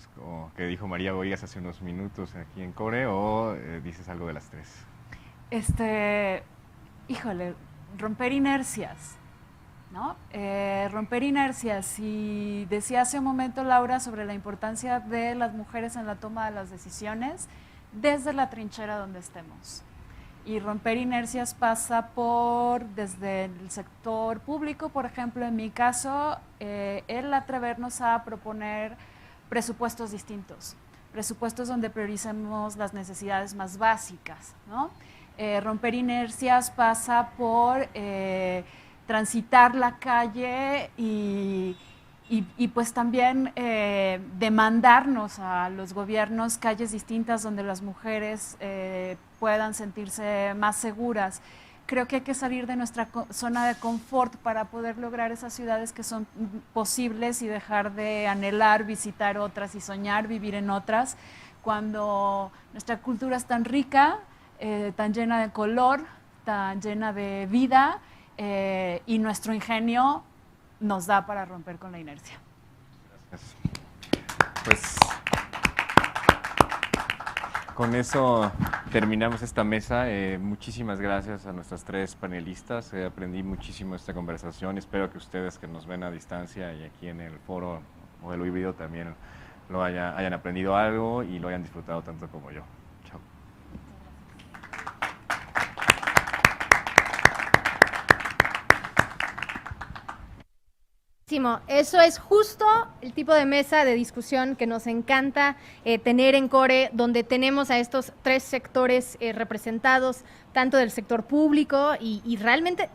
que dijo María Boigas hace unos minutos aquí en Core o dices algo de las 3? Híjole, romper inercias, ¿no? Romper inercias. Y decía hace un momento Laura sobre la importancia de las mujeres en la toma de las decisiones desde la trinchera donde estemos. Y romper inercias pasa por, desde el sector público, por ejemplo, en mi caso, el atrevernos a proponer presupuestos distintos, presupuestos donde prioricemos las necesidades más básicas, ¿no? Romper inercias pasa por transitar la calle y pues también demandarnos a los gobiernos calles distintas donde las mujeres puedan sentirse más seguras. Creo que hay que salir de nuestra zona de confort para poder lograr esas ciudades que son posibles y dejar de anhelar visitar otras y soñar vivir en otras, cuando nuestra cultura es tan rica, tan llena de color, tan llena de vida y nuestro ingenio nos da para romper con la inercia. Gracias. Pues con eso terminamos esta mesa. Muchísimas gracias a nuestras 3 panelistas. Aprendí muchísimo esta conversación. Espero que ustedes que nos ven a distancia y aquí en el foro Modelo Híbrido también hayan aprendido algo y lo hayan disfrutado tanto como yo. Chao. Eso es justo el tipo de mesa de discusión que nos encanta tener en Core, donde tenemos a estos 3 sectores representados, tanto del sector público y realmente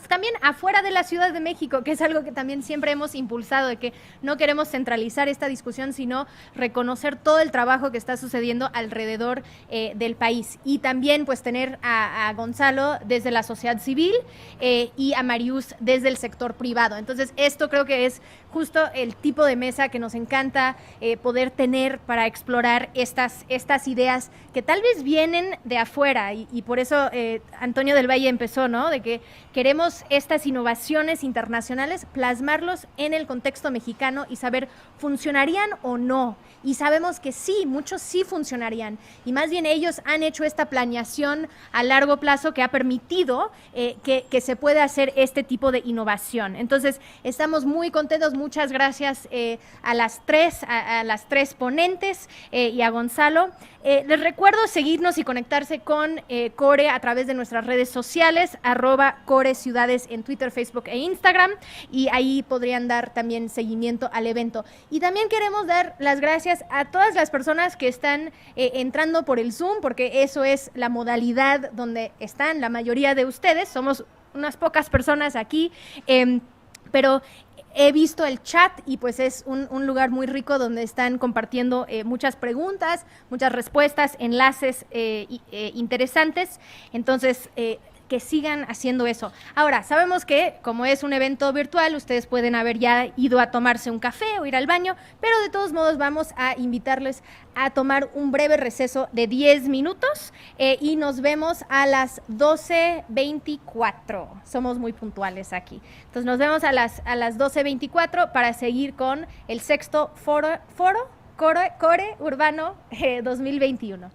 también afuera de la Ciudad de México, que es algo que también siempre hemos impulsado, de que no queremos centralizar esta discusión, sino reconocer todo el trabajo que está sucediendo alrededor del país. Y también pues tener a Gonzalo desde la sociedad civil y a Marius desde el sector privado. Entonces esto creo que es justo el tipo de mesa que nos encanta poder tener para explorar estas ideas que tal vez vienen de afuera y por eso Antonio del Valle empezó, ¿no? De que queremos estas innovaciones internacionales, plasmarlos en el contexto mexicano y saber funcionarían o no. Y sabemos que sí, muchos sí funcionarían. Y más bien ellos han hecho esta planeación a largo plazo que ha permitido que se pueda hacer este tipo de innovación. Entonces, estamos muy contentos. Muchas gracias a las tres ponentes y a Gonzalo. Les recuerdo seguirnos y conectarse con Core a través de nuestras redes sociales, @Core Ciudades en Twitter, Facebook e Instagram, y ahí podrían dar también seguimiento al evento. Y también queremos dar las gracias a todas las personas que están entrando por el Zoom, porque eso es la modalidad donde están la mayoría de ustedes. Somos unas pocas personas aquí, pero he visto el chat y pues es un lugar muy rico donde están compartiendo muchas preguntas, muchas respuestas, enlaces interesantes. Entonces, que sigan haciendo eso. Ahora, sabemos que como es un evento virtual, ustedes pueden haber ya ido a tomarse un café o ir al baño, pero de todos modos vamos a invitarles a tomar un breve receso de 10 minutos y nos vemos a las 12:24. Somos muy puntuales aquí. Entonces nos vemos a las 12:24 para seguir con el sexto foro Core Urbano 2021.